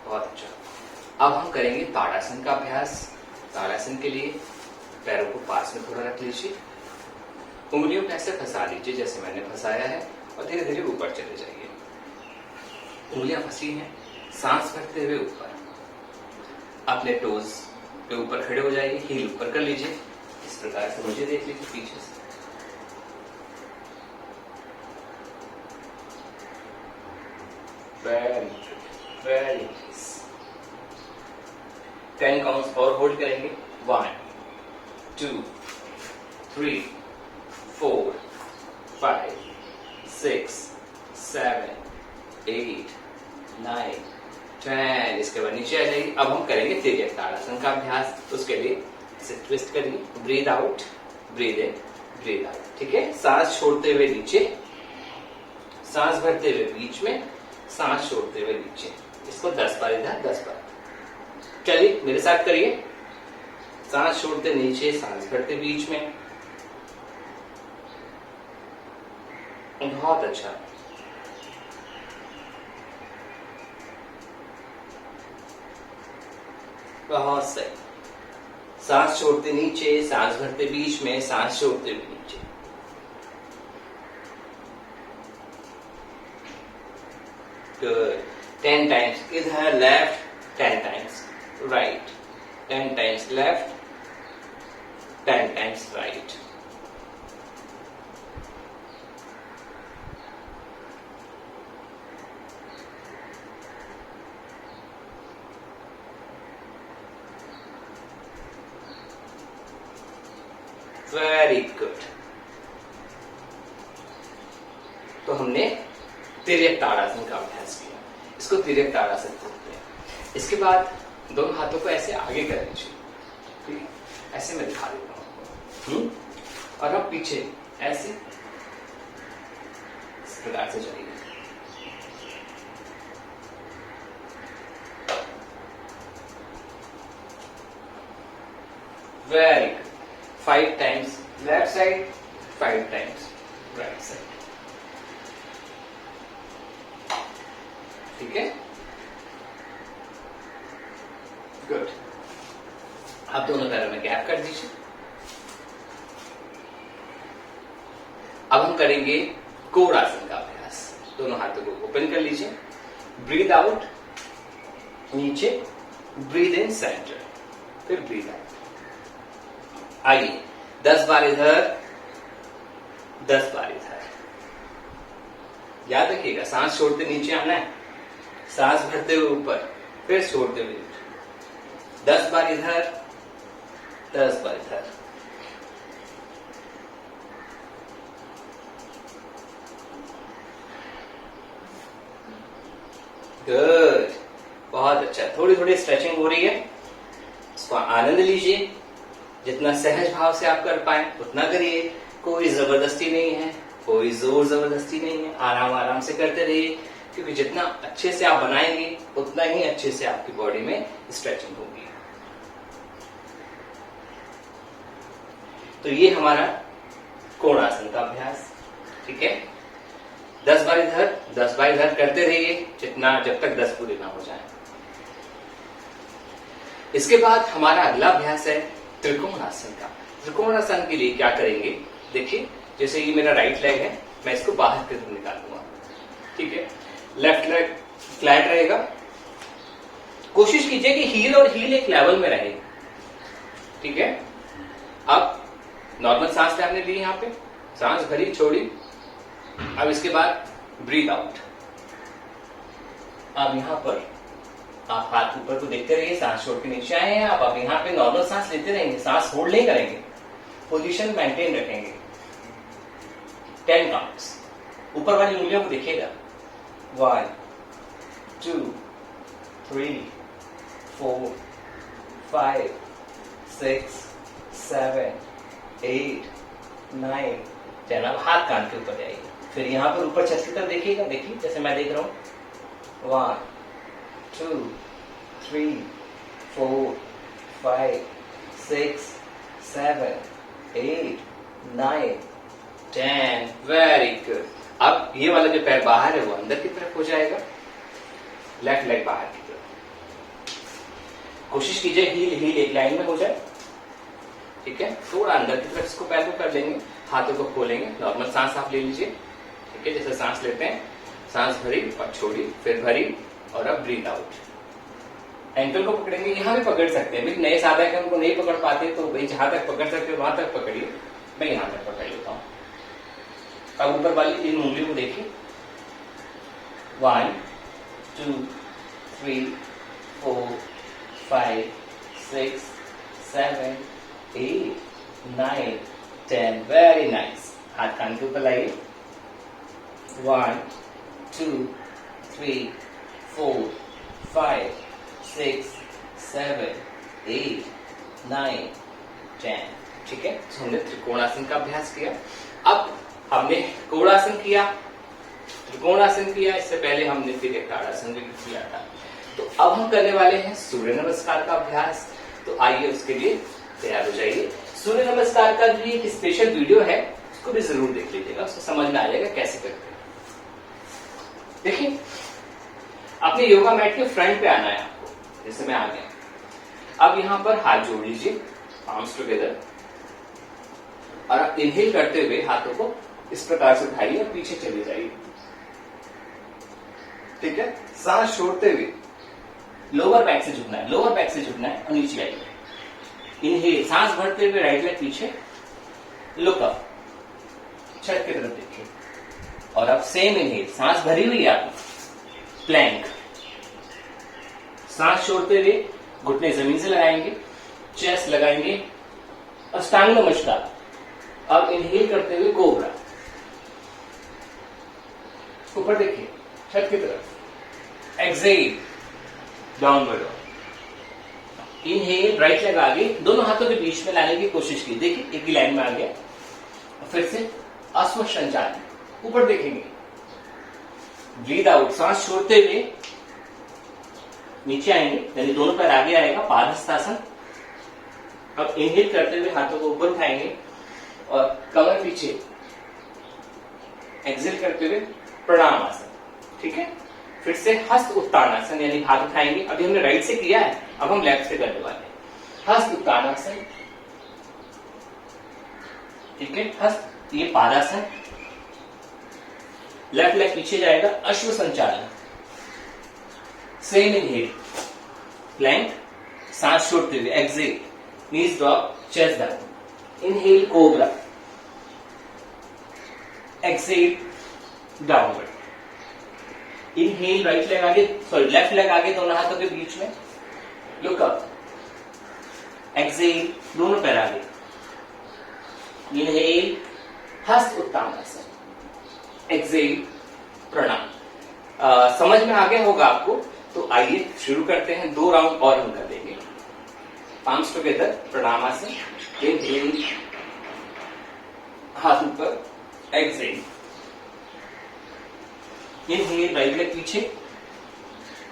बहुत अच्छा। अब हम करेंगे ताड़ासन का अभ्यास। ताड़ासन के लिए पैरों को पास में थोड़ा रख लीजिए, उंगलियों को ऐसे फंसा लीजिए जैसे मैंने फंसाया है, और धीरे धीरे ऊपर चले जाइए। उंगलियां फंसी हैं, सांस भरते हुए ऊपर। अपने टोज पे ऊपर खड़े हो जाइए, हील ऊपर कर लीजिए। इस प्रकार से मुझे देख लीजिए पीछे से। Very nice. 10 काउंट्स और होल्ड करेंगे। 1 2 3 4 5 6 7 8 9 10। इसके बाद नीचे आ जाइए। अब हम करेंगे तिर्यक ताड़ासन का अभ्यास। उसके लिए इसे ट्विस्ट करिए। Breathe out, breathe in, breathe out, ठीक है। सांस छोड़ते हुए नीचे, सांस भरते हुए बीच में, सांस छोड़ते हुए नीचे। इसको 10 बार इधर, 10 बार। चलिए मेरे साथ करिए। सांस छोड़ते नीचे, सांस भरते बीच में। बहुत अच्छा। बहुत सही। सांस छोड़ते नीचे, सांस भरते बीच में, सांस छोड़ते हुए नीचे। गुड। 10 टाइम्स इधर left, 10 times right, 10 times left, 10 times right. Very good. तो हमने तिर्यक ताड़ासन का अभ्यास किया। इसको तिर्यक ताड़ासन बोलते हैं। इसके बाद दोनों हाथों को ऐसे आगे कर लीजिए, ठीक है। ऐसे मैं दिखा देता हूं। और अब पीछे ऐसे इस प्रकार से जाइए। Very good. 5 times left side, 5 times right side, ठीक है। गुड। अब दोनों पैरों में गैप कर दीजिए। अब हम करेंगे कोणासन का अभ्यास। दोनों हाथों को ओपन कर लीजिए। ब्रीद आउट नीचे, ब्रीद इन सेंटर, फिर ब्रीद आउट। आइए 10 बार इधर, 10 बार इधर। याद रखिएगा, सांस छोड़ते नीचे आना है, सांस भरते हुए ऊपर, फिर छोड़ते हुए नीचे। 10 बार इधर, 10 बार इधर। गुड। बहुत अच्छा। थोड़ी थोड़ी स्ट्रेचिंग हो रही है, इसको आनंद लीजिए। जितना सहज भाव से आप कर पाए उतना करिए। कोई जबरदस्ती नहीं है, कोई जोर जबरदस्ती नहीं है। आराम आराम से करते रहिए, क्योंकि जितना अच्छे से आप बनाएंगे उतना ही अच्छे से आपकी बॉडी में स्ट्रेचिंग होगी। तो ये हमारा कोणासन का अभ्यास, ठीक है। 10 बार इधर, 10 बार इधर करते रहिए, जितना जब तक 10 पूरे ना हो जाए। इसके बाद हमारा अगला अभ्यास है त्रिकोणासन का। त्रिकोणासन के लिए क्या करेंगे, देखिए जैसे ये मेरा राइट लेग है, मैं इसको बाहर की तरफ निकालूंगा, ठीक है। लेफ्ट लेग फ्लैट रहेगा। कोशिश कीजिए कि हील और हील एक लेवल में रहे, ठीक है। अब नॉर्मल सांस आपने ली, यहां पे सांस भरी छोड़ी। अब इसके बाद ब्रीथ आउट। अब यहां पर आप हाथ ऊपर को देखते रहिए, सांस छोड़ के नीचे आए हैं अब यहां पे नॉर्मल सांस लेते रहेंगे, सांस होल्ड नहीं करेंगे, पोजीशन मेंटेन रखेंगे। 10 काउंट्स। ऊपर वाली उंगलियों को देखिएगा। 1 2 3 4 5 6 7 8 9 10। अब हाथ कान के ऊपर जाइए, फिर यहां पर ऊपर छत की तरफ देखिएगा, देखिए जैसे मैं देख रहा हूं। 1 2 3 4 5 6 7 8 9 10। Very good. अब ये वाला जो पैर बाहर है वो अंदर की तरफ हो जाएगा, लेफ्ट लेग बाहर की तरफ। कोशिश कीजिए हील हील एक लाइन में हो जाए, ठीक है। थोड़ा अंदर की तरफ इसको पैर को कर लेंगे, हाथों को खोलेंगे, नॉर्मल सांस आप ले लीजिए, ठीक है। जैसे सांस लेते हैं, सांस भरी और छोड़ी, फिर भरी और अब ब्रीथ आउट। एंकल को पकड़ेंगे, यहां भी पकड़ सकते हैं, भाई नए साधक है उनको नहीं पकड़ पाते तो भाई जहां तक पकड़ सकते हो वहां तक पकड़िए, मैं यहां तक पकड़ लेता हूं। अब ऊपर वाली इन उंगलियों को देखिए। 1 2 3 4 5 6 7 8 9 10। Very nice. हाथ कान के ऊपर लाइए। 1 2 3 4 5 6 7 8 9 10। ठीक है, तो हमने त्रिकोणासन का अभ्यास किया। अब हमने कोणासन किया, त्रिकोणासन किया, इससे पहले हमने फिर एक ताड़ासन भी किया था। तो अब हम करने वाले हैं सूर्य नमस्कार का अभ्यास। तो आइए उसके लिए तैयार हो जाइए। सूर्य नमस्कार का भी एक स्पेशल वीडियो है, उसको भी जरूर देख लीजिएगा, उसको समझ में आ जाएगा कैसे करते हैं। देखिए, अपने योगा मैट के फ्रंट पे आना है आपको, जैसे मैं आ गया। अब यहां पर हाथ जोड़ लीजिए, आर्म्स टुगेदर, और आप इनहेल करते हुए हाथों को इस प्रकार से उठाइए और पीछे चले जाइए, ठीक है। सांस छोड़ते हुए लोअर बैक से झुकना है, लोअर बैक से झुकना है और नीचे आइए। इनहेल, सांस भरते हुए राइट लेग पीछे, लुक अप, छत की तरफ देखिए। और अब सेम इनहेल, सांस भरी हुई है आपने, प्लैंक, सांस छोड़ते हुए घुटने जमीन से लगाएंगे, चेस्ट लगाएंगे, अष्टांग नमस्कार। अब इनहेल करते हुए कोबरा, ऊपर देखिए छत की तरफ, exhale downward dog. Inhale, right leg आगे, दोनों हाथों के बीच में लाने की कोशिश की, देखिए एक ही लाइन में आ गया। फिर से अश्व संचालन, ऊपर देखेंगे, ब्रीथ आउट, सांस छोड़ते हुए नीचे आएंगे, यानी दोनों पैर आगे आएगा, पादहस्तासन। अब इनहेल करते हुए हाथों को ऊपर उठाएंगे और कमर पीछे, एक्सेल करते हुए प्रणाम आसन, ठीक है। फिर से हस्त उत्तानासन, यानी हाथ उठाएंगे, अभी हमने राइट से किया है, अब हम लेफ्ट से करने वाले हैं। हस्त उत्तानासन, ठीक है, हस्त, ये पादासन। लेफ्ट लेग पीछे जाएगा, अश्व संचालन, सेम इनहेल, प्लैंक, सांस छोड़ते हुए exhale, knees drop, chest down, inhale cobra, exhale downward. Inhale, right leg आगे, सॉरी लेफ्ट लेग आगे, दोनों हाथों के बीच में, लुक अप, एक्सेल, दोनों पैर आगे, इनहेल, हस्त उत्तानासन, एक्सेल, प्रणाम। समझ में आ गया होगा आपको, तो आइए शुरू करते हैं। 2 राउंड और हम कर लेंगे। पाम्स टुगेदर, प्रणामासन, इनहेल, हाथ ऊपर, एक्सेल, इनहेल, राइट लेग पीछे,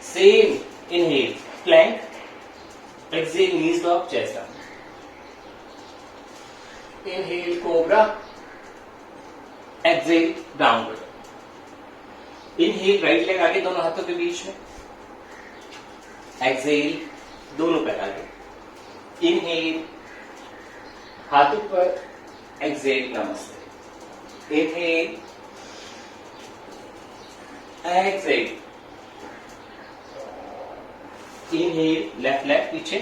same inhale, plank, exhale, knees drop, chest down, inhale cobra, exhale downward. Inhale, right leg आगे, दोनों हाथों के बीच में, एक्सेल, दोनों पैर आगे, इनहेल, हाथ ऊपर, एक्सेल, नमस्ते। Inhale, exhale, inhale, left left पीछे,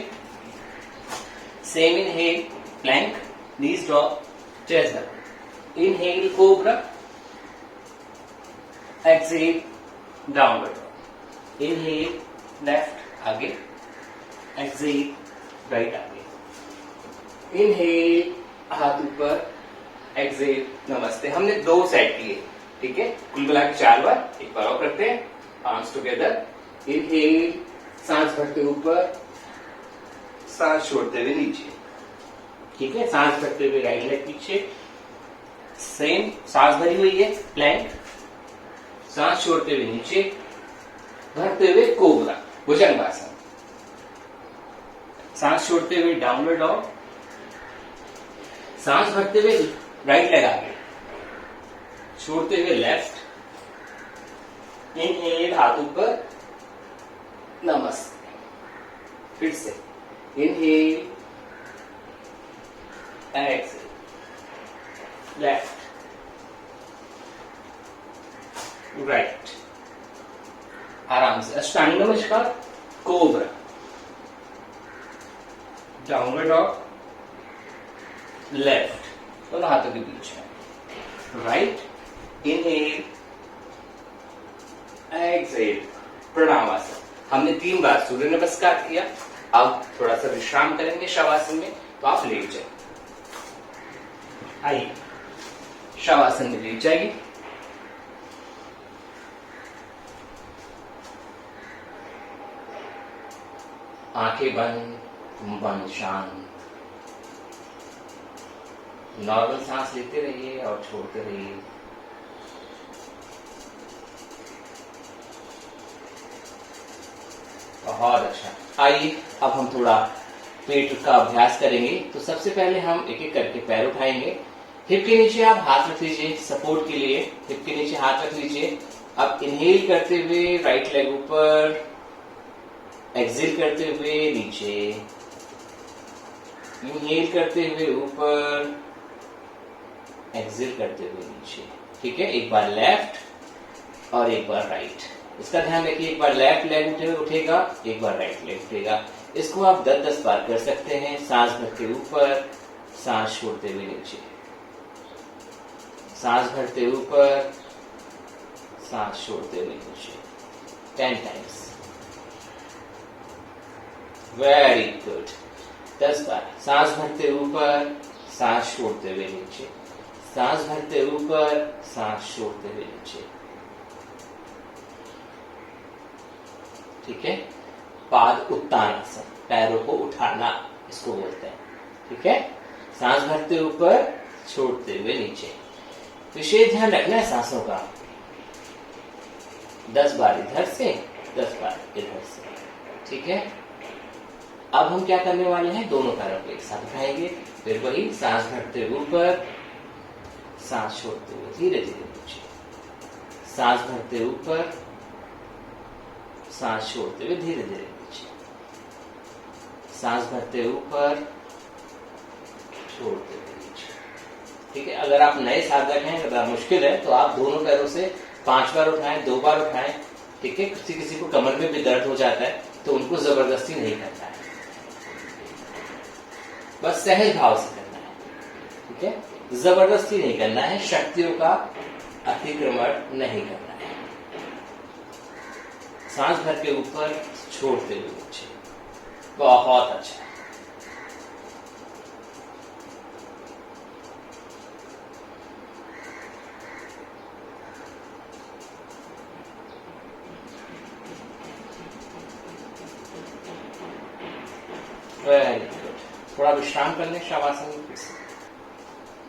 same inhale, plank, knees drop, chest up, inhale cobra, exhale, downward dog, inhale left आगे, एक्सेल राइट आगे, इनहेल हाथ ऊपर, एक्सेल नमस्ते। हमने 2 सेट किए, ठीक है, कुल मिला के 4 बार। एक बार और करते हैं, आर्म्स टुगेदर, इनहेल, सांस भरते ऊपर, सांस छोड़ते हुए नीचे, ठीक है, सांस भरते हुए राइट लेग पीछे, सेम सांस भरी हुई है, प्लैंक, सांस छोड़ते हुए नीचे, भरते हुए कोबरा, भुजंगासन, सांस छोड़ते हुए डाउनवर्ड डॉग, सांस भरते हुए राइट लेग आगे, छोड़ते हुए लेफ्ट, इनहेल हाथ ऊपर, नमस्ते, फिर से इनहेल, एक्सेल, लेफ्ट, राइट, आराम से अष्टांग नमस्कार, कोबरा, डाउनवर्ड डॉग, लेफ्ट, दोनों हाथों के बीच में, राइट, इनहेल, एक्सेल, प्रणामासन। हमने 3 बार सूर्य नमस्कार किया। अब थोड़ा सा विश्राम करेंगे शवासन में, तो आप लेट जाइए। आइए शवासन में लेट जाइए। आंखें बंद, मन शांत, नॉर्मल सांस लेते रहिए और छोड़ते रहिए। बहुत अच्छा। आइए अब हम थोड़ा पेट का अभ्यास करेंगे। तो सबसे पहले हम एक एक करके पैर उठाएंगे। हिप के नीचे आप हाथ रख लीजिए सपोर्ट के लिए, हिप के नीचे हाथ रख लीजिए। अब इनहेल करते हुए राइट लेग ऊपर, एक्सेल करते हुए नीचे, इनहेल करते हुए ऊपर, एक्सेल करते हुए नीचे। ठीक है, एक बार लेफ्ट और एक बार राइट। इसका ध्यान रखिए, एक बार लेफ्ट लेग उठेगा, एक बार राइट लेग उठेगा। इसको आप 10-10 बार कर सकते हैं। सांस भरते ऊपर, सांस छोड़ते हुए नीचे, सांस भरते ऊपर, सांस छोड़ते हुए नीचे, 10 टाइम्स। Very good. 10 बार सांस भरते ऊपर, सांस छोड़ते हुए नीचे, सांस भरते ऊपर, सांस छोड़ते हुए नीचे। ठीक है, पाद उत्तानासन, पैरों को उठाना इसको बोलते हैं। ठीक है, सांस भरते ऊपर, छोड़ते हुए नीचे। विशेष ध्यान रखना है सांसों का। 10 बार इधर से, 10 बार इधर से। ठीक है, अब हम क्या करने वाले हैं, दोनों पैरों को एक साथ उठाएंगे। फिर वही सांस भरते ऊपर, सांस छोड़ते हुए धीरे धीरे नीचे, सांस भरते ऊपर, सांस छोड़ते हुए धीरे धीरे नीचे, सांस भरते ऊपर, छोड़ते हुए नीचे। ठीक है, अगर आप नए साधक हैं, अगर मुश्किल है, तो आप दोनों पैरों से 5 बार उठाएं, 2 बार उठाएं। ठीक है, किसी किसी को कमर में भी दर्द हो जाता है, तो उनको जबरदस्ती नहीं करना है, बस सहज भाव से करना है। ठीक है, जबरदस्ती नहीं करना है, शक्तियों का अतिक्रमण नहीं करना है। सांस भर के ऊपर, छोड़ते हुए नीचे। बहुत अच्छा। Very good. थोड़ा विश्राम कर लें शवासन में।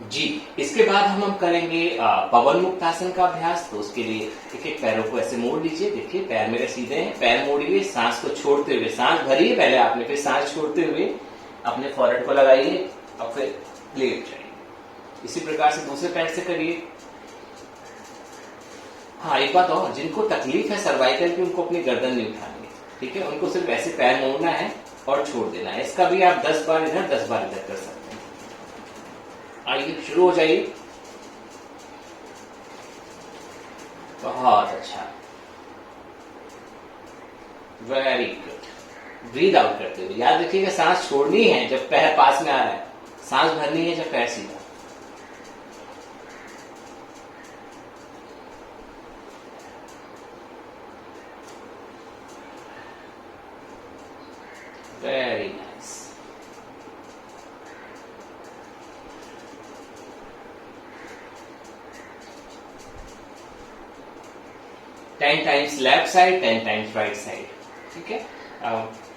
जी, इसके बाद हम करेंगे पवन मुक्तासन का अभ्यास। तो उसके लिए एक एक पैरों को ऐसे मोड़ लीजिए। देखिए पैर मेरे सीधे हैं, पैर मोड़िए, सांस को छोड़ते हुए, सांस भरिए पहले आपने, फिर सांस छोड़ते हुए अपने फॉरहेड को लगाइए और फिर लेट जाइए। इसी प्रकार से दूसरे पैर से करिए। हाँ, एक बात और, जिनको तकलीफ है सर्वाइकल की, उनको अपनी गर्दन नहीं उठानी। ठीक है, उनको सिर्फ ऐसे पैर मोड़ना है और छोड़ देना है। इसका भी आप 10 बार इधर, 10 बार इधर कर सकते हैं। आइए शुरू हो जाइए। बहुत अच्छा, वेरी गुड। ब्रीद आउट करते हुए याद रखिएगा, सांस छोड़नी है जब पैर पास में आ रहा है, सांस भरनी है जब पैर सीधा। Very nice. Ten times left side, 10 times right side, ठीक है।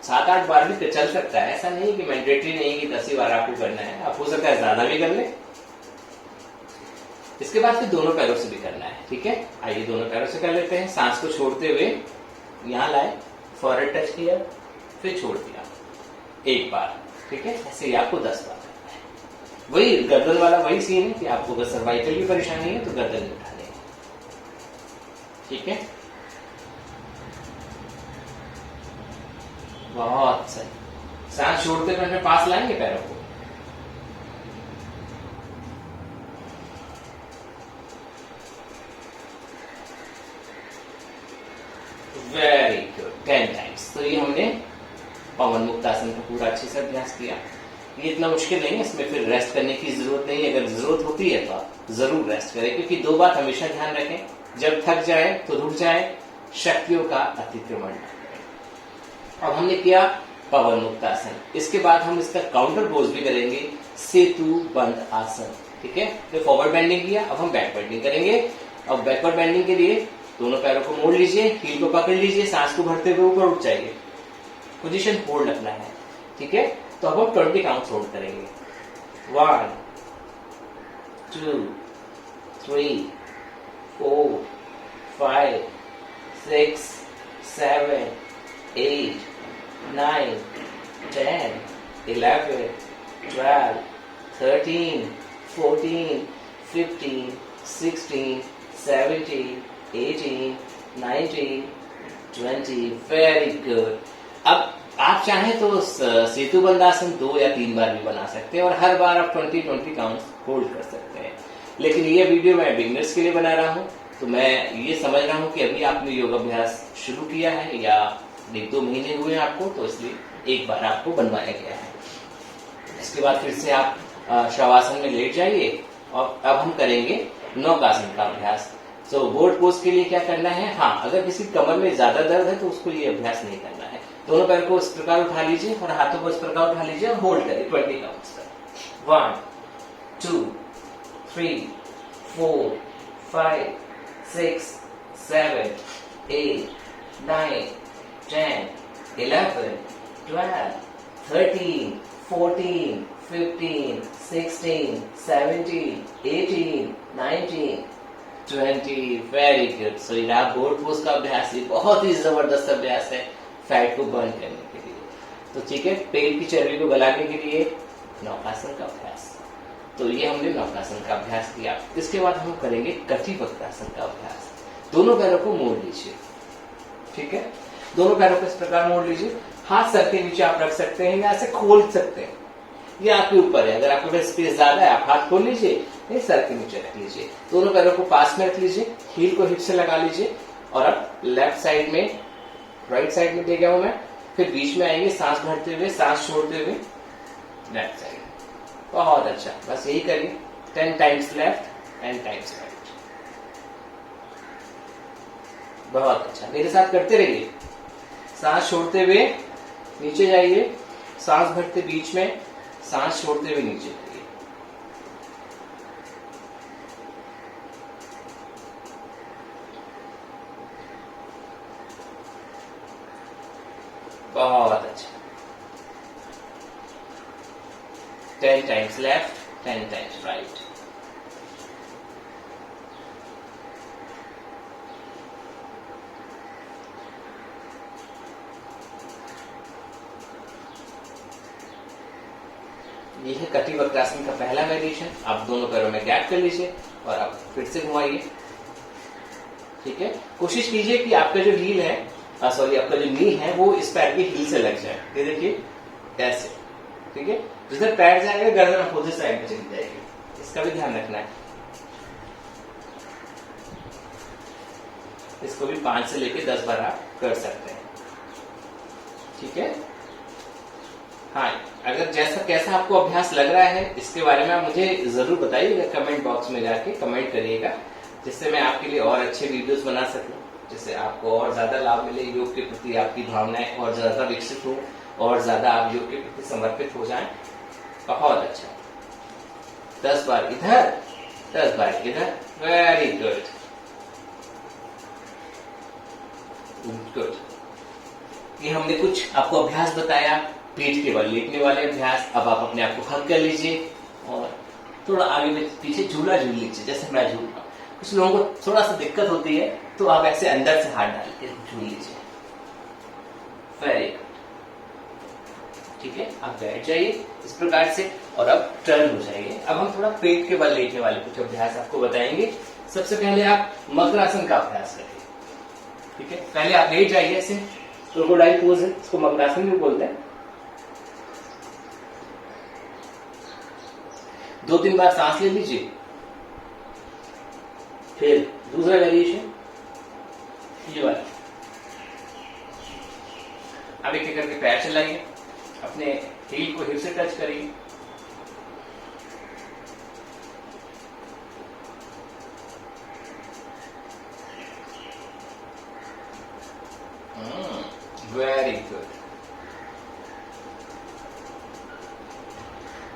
7-8 बार भी चल सकता है, ऐसा नहीं कि मैंडेटरी नहीं कि 10 ही बार आपको करना है, आप हो सकता है ज्यादा भी कर ले। इसके बाद फिर दोनों पैरों से भी करना है, ठीक है। आइए दोनों पैरों से कर लेते हैं। सांस को छोड़ते हुए यहां लाए, फॉरवर्ड टच किया, फिर छोड़ दिया एक बार, ठीक है। ऐसे ही आपको 10 बार करना है। वही गर्दन वाला वही सीन है कि आपको अगर सर्वाइकल की परेशानी है तो गर्दन नहीं उठानी है, ठीक है। बहुत सही। सांस छोड़ते हुए अपने पास लाएंगे पैरों को, वेरी गुड, 10 टाइम्स। तो ये हमने पवन मुक्तासन का पूरा अच्छे से अभ्यास किया। ये इतना मुश्किल नहीं है, इसमें फिर रेस्ट करने की जरूरत नहीं है। अगर जरूरत होती है तो आप जरूर रेस्ट करें, क्योंकि 2 बात हमेशा ध्यान रखें, जब थक जाए तो रुक जाए, शक्तियों का अतिक्रमण न करें। अब हमने किया पवन मुक्तासन, इसके बाद हम इसका काउंटर पोज भी करेंगे, सेतु बंद आसन, ठीक है। तो फॉरवर्ड बेंडिंग किया, अब हम बैक बेंडिंग करेंगे। अब बैकवर्ड बेंडिंग के लिए दोनों पैरों को मोड़ लीजिए, हील को पकड़ लीजिए, सांस को भरते हुए ऊपर उठ जाइए, पोजीशन होल्ड रखना है, ठीक है। तो अब हम 20 काउंट होल्ड करेंगे। 1 2 3 4 5 6 7 8 9 10 11 12 13 14 15 16 17 18 19 20, वेरी गुड। अब आप चाहें तो सेतु बंदासन 2 या 3 बार भी बना सकते हैं और हर बार आप 20 काउंट होल्ड कर सकते हैं। लेकिन ये वीडियो मैं बिगिनर्स के लिए बना रहा हूं, तो मैं ये समझ रहा हूं कि अभी आपने योग अभ्यास शुरू किया है या 1-2 महीने हुए हैं आपको, तो इसलिए एक बार आपको बनवाया गया है। इसके बाद फिर से आप शवासन में लेट जाइए और अब हम करेंगे नौकासन का अभ्यास। तो बोर्ड पोज के लिए क्या करना है, हाँ, अगर किसी कमर में ज्यादा दर्द है तो उसको ये अभ्यास नहीं करना है। दोनों पैर को इस प्रकार उठा लीजिए और हाथों को इस प्रकार उठा लीजिए और होल्ड करिए 20 काउंट्स तक। 1 2 3 4 5 6 7 8 9 10 11 12 13 14 15 16 17 18 19 20, वेरी गुड। सो ये आप बोर्ड पोज का अभ्यास, ये बहुत ही जबरदस्त अभ्यास है फैट को बर्न करने के लिए। तो ठीक है, पेट की चर्बी को गलाने के लिए नौकासन का अभ्यास। तो ये हमने नौकासन का अभ्यास किया। इसके बाद हम करेंगे कटिवक्रासन का अभ्यास। दोनों पैरों को मोड़ लीजिए, ठीक है। दोनों पैरों को इस प्रकार मोड़ लीजिए, हाथ सर के नीचे आप रख सकते हैं या ऐसे खोल सकते हैं, ये आपके ऊपर है। अगर आपके पास स्पेस ज्यादा है आप हाथ खोल लीजिए, नहीं सर के नीचे रख लीजिए। दोनों पैरों को पास में रख लीजिए, हील को हिप से लगा लीजिए और अब लेफ्ट साइड में, राइट साइड में दे गया हूं मैं। फिर बीच में आएंगे, सांस भरते हुए, सांस छोड़ते हुए लेफ्ट साइड। बहुत अच्छा, बस यही करिए 10 टाइम्स लेफ्ट 10 टाइम्स राइट। बहुत अच्छा, मेरे साथ करते रहिए। सांस छोड़ते हुए नीचे जाइए, सांस भरते बीच में, सांस छोड़ते हुए नीचे जाइए। बहुत अच्छा, 10 टाइम्स लेफ्ट 10 टाइम्स राइट। ये है कटिवक्रासन का पहला वेरिएशन। आप दोनों पैरों में गैप कर लीजिए और आप फिर से घुमाइए, ठीक है। कोशिश कीजिए कि आपका जो हील है, आपका जो नी है वो इस पैर की हील से लग जाए। ये देखिए ऐसे, ठीक है। जिधर पैर जाएगा गर्दन अपोजिट साइड में चली जाएगी, इसका भी ध्यान रखना है। इसको भी 5 से लेके 10 बार आप कर सकते हैं। ठीक है, हाँ, अगर जैसा कैसा आपको अभ्यास लग रहा है इसके बारे में आप मुझे जरूर बताइएगा, कमेंट बॉक्स में जाके कमेंट करिएगा, जिससे मैं आपके लिए और अच्छे वीडियोस बना सकूं, जिससे आपको और ज्यादा लाभ मिले, योग के प्रति आपकी भावनाएं और ज्यादा विकसित हो और ज्यादा आप योग के प्रति समर्पित हो जाएं। बहुत अच्छा, 10 बार इधर 10 बार इधर, वेरी गुड गुड। ये हमने कुछ आपको अभ्यास बताया, पीठ के बल लेटने वाले अभ्यास। अब आप अपने आप को हक कर लीजिए और थोड़ा आगे में पीछे झूला झूल लीजिए, जैसे मैं झूल रहा हूं। कुछ लोगों को थोड़ा सा दिक्कत होती है तो आप ऐसे अंदर से हाथ डाल के झूल लीजिए, वेरी गुड। ठीक है, आप बैठ जाइए इस प्रकार से और अब टर्न हो जाइए। अब हम थोड़ा पेट के बल लेटने वाले कुछ अभ्यास आपको बताएंगे। सबसे पहले आप मकरासन का अभ्यास करिए। ठीक है, पहले आप लेट जाइए, ऐसे क्रोकोडाइल पोज है, इसको मकरासन भी बोलते हैं। 2-3 बार सांस ले लीजिए। फिर दूसरा वेरिएशन ये वाला। अब एक एक करके पैर चलाइए, अपने हील को हिप से टच करिए। Very good.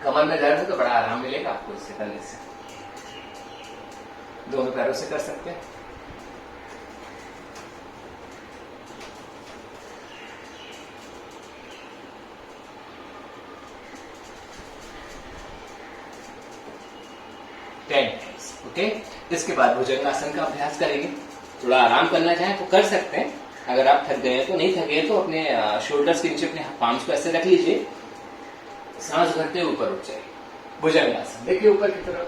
कमर में दर्द है तो बड़ा आराम मिलेगा आपको इससे करने से। दोनों पैरों से कर सकते हैं। ओके, इसके बाद भुजंगासन का अभ्यास करेंगे। थोड़ा आराम करना चाहें तो कर सकते हैं, अगर आप थक गए हैं तो। नहीं थके हैं तो अपने शोल्डर्स के नीचे अपने पाम्स को ऐसे रख लीजिए, सांस भरते हुए ऊपर उठ जाइए। भुजंगासन देखिए ऊपर की तरफ।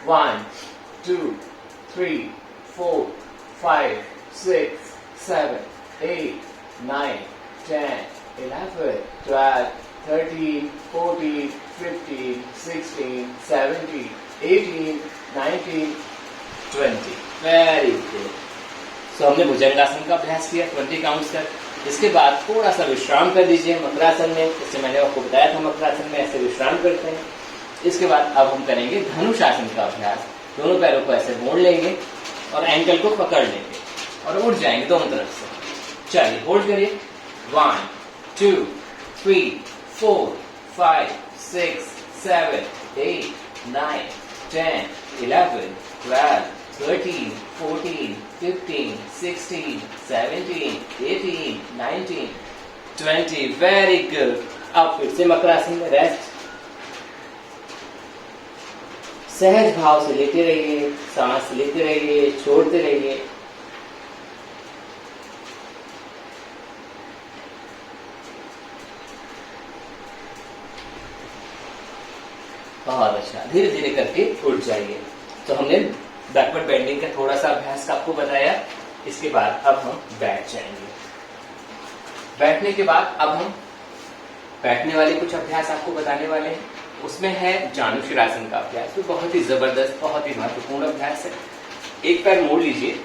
1 2 3 4 5 6 7 8 9 10 11 12 13 14 15 16 17 18 19 20। Very good. सो हमने भुजंगासन का अभ्यास किया 20 काउंट्स तक। इसके बाद थोड़ा सा विश्राम कर दीजिए मकरासन में, जैसे मैंने आपको बताया था मकरासन में ऐसे विश्राम करते हैं। इसके बाद अब हम करेंगे धनुषासन का अभ्यास। दोनों पैरों को ऐसे मोड़ लेंगे और एंकल को पकड़ लेंगे और उठ जाएंगे दोनों तरफ से। चलिए होल्ड करिए। 1 2 3 4 5 6 7 8 9 10 11 12 13 14 15 16 17 18 19 20। Very good. अब फिर से मकरासन में रेस्ट। सहज भाव से लेते रहिए, सांस लेते रहिए, छोड़ते रहिए। बहुत अच्छा, धीरे धीरे करके उठ जाइए। तो हमने बैकवर्ड बेंडिंग का थोड़ा सा अभ्यास आपको बताया। इसके बाद अब हम बैठ जाएंगे। बैठने के बाद अब हम बैठने वाले कुछ अभ्यास आपको बताने वाले हैं। उसमें है जानुशिरासन का अभ्यास, तो बहुत ही जबरदस्त, बहुत ही महत्वपूर्ण अभ्यास है। एक पैर मोड़ लीजिए,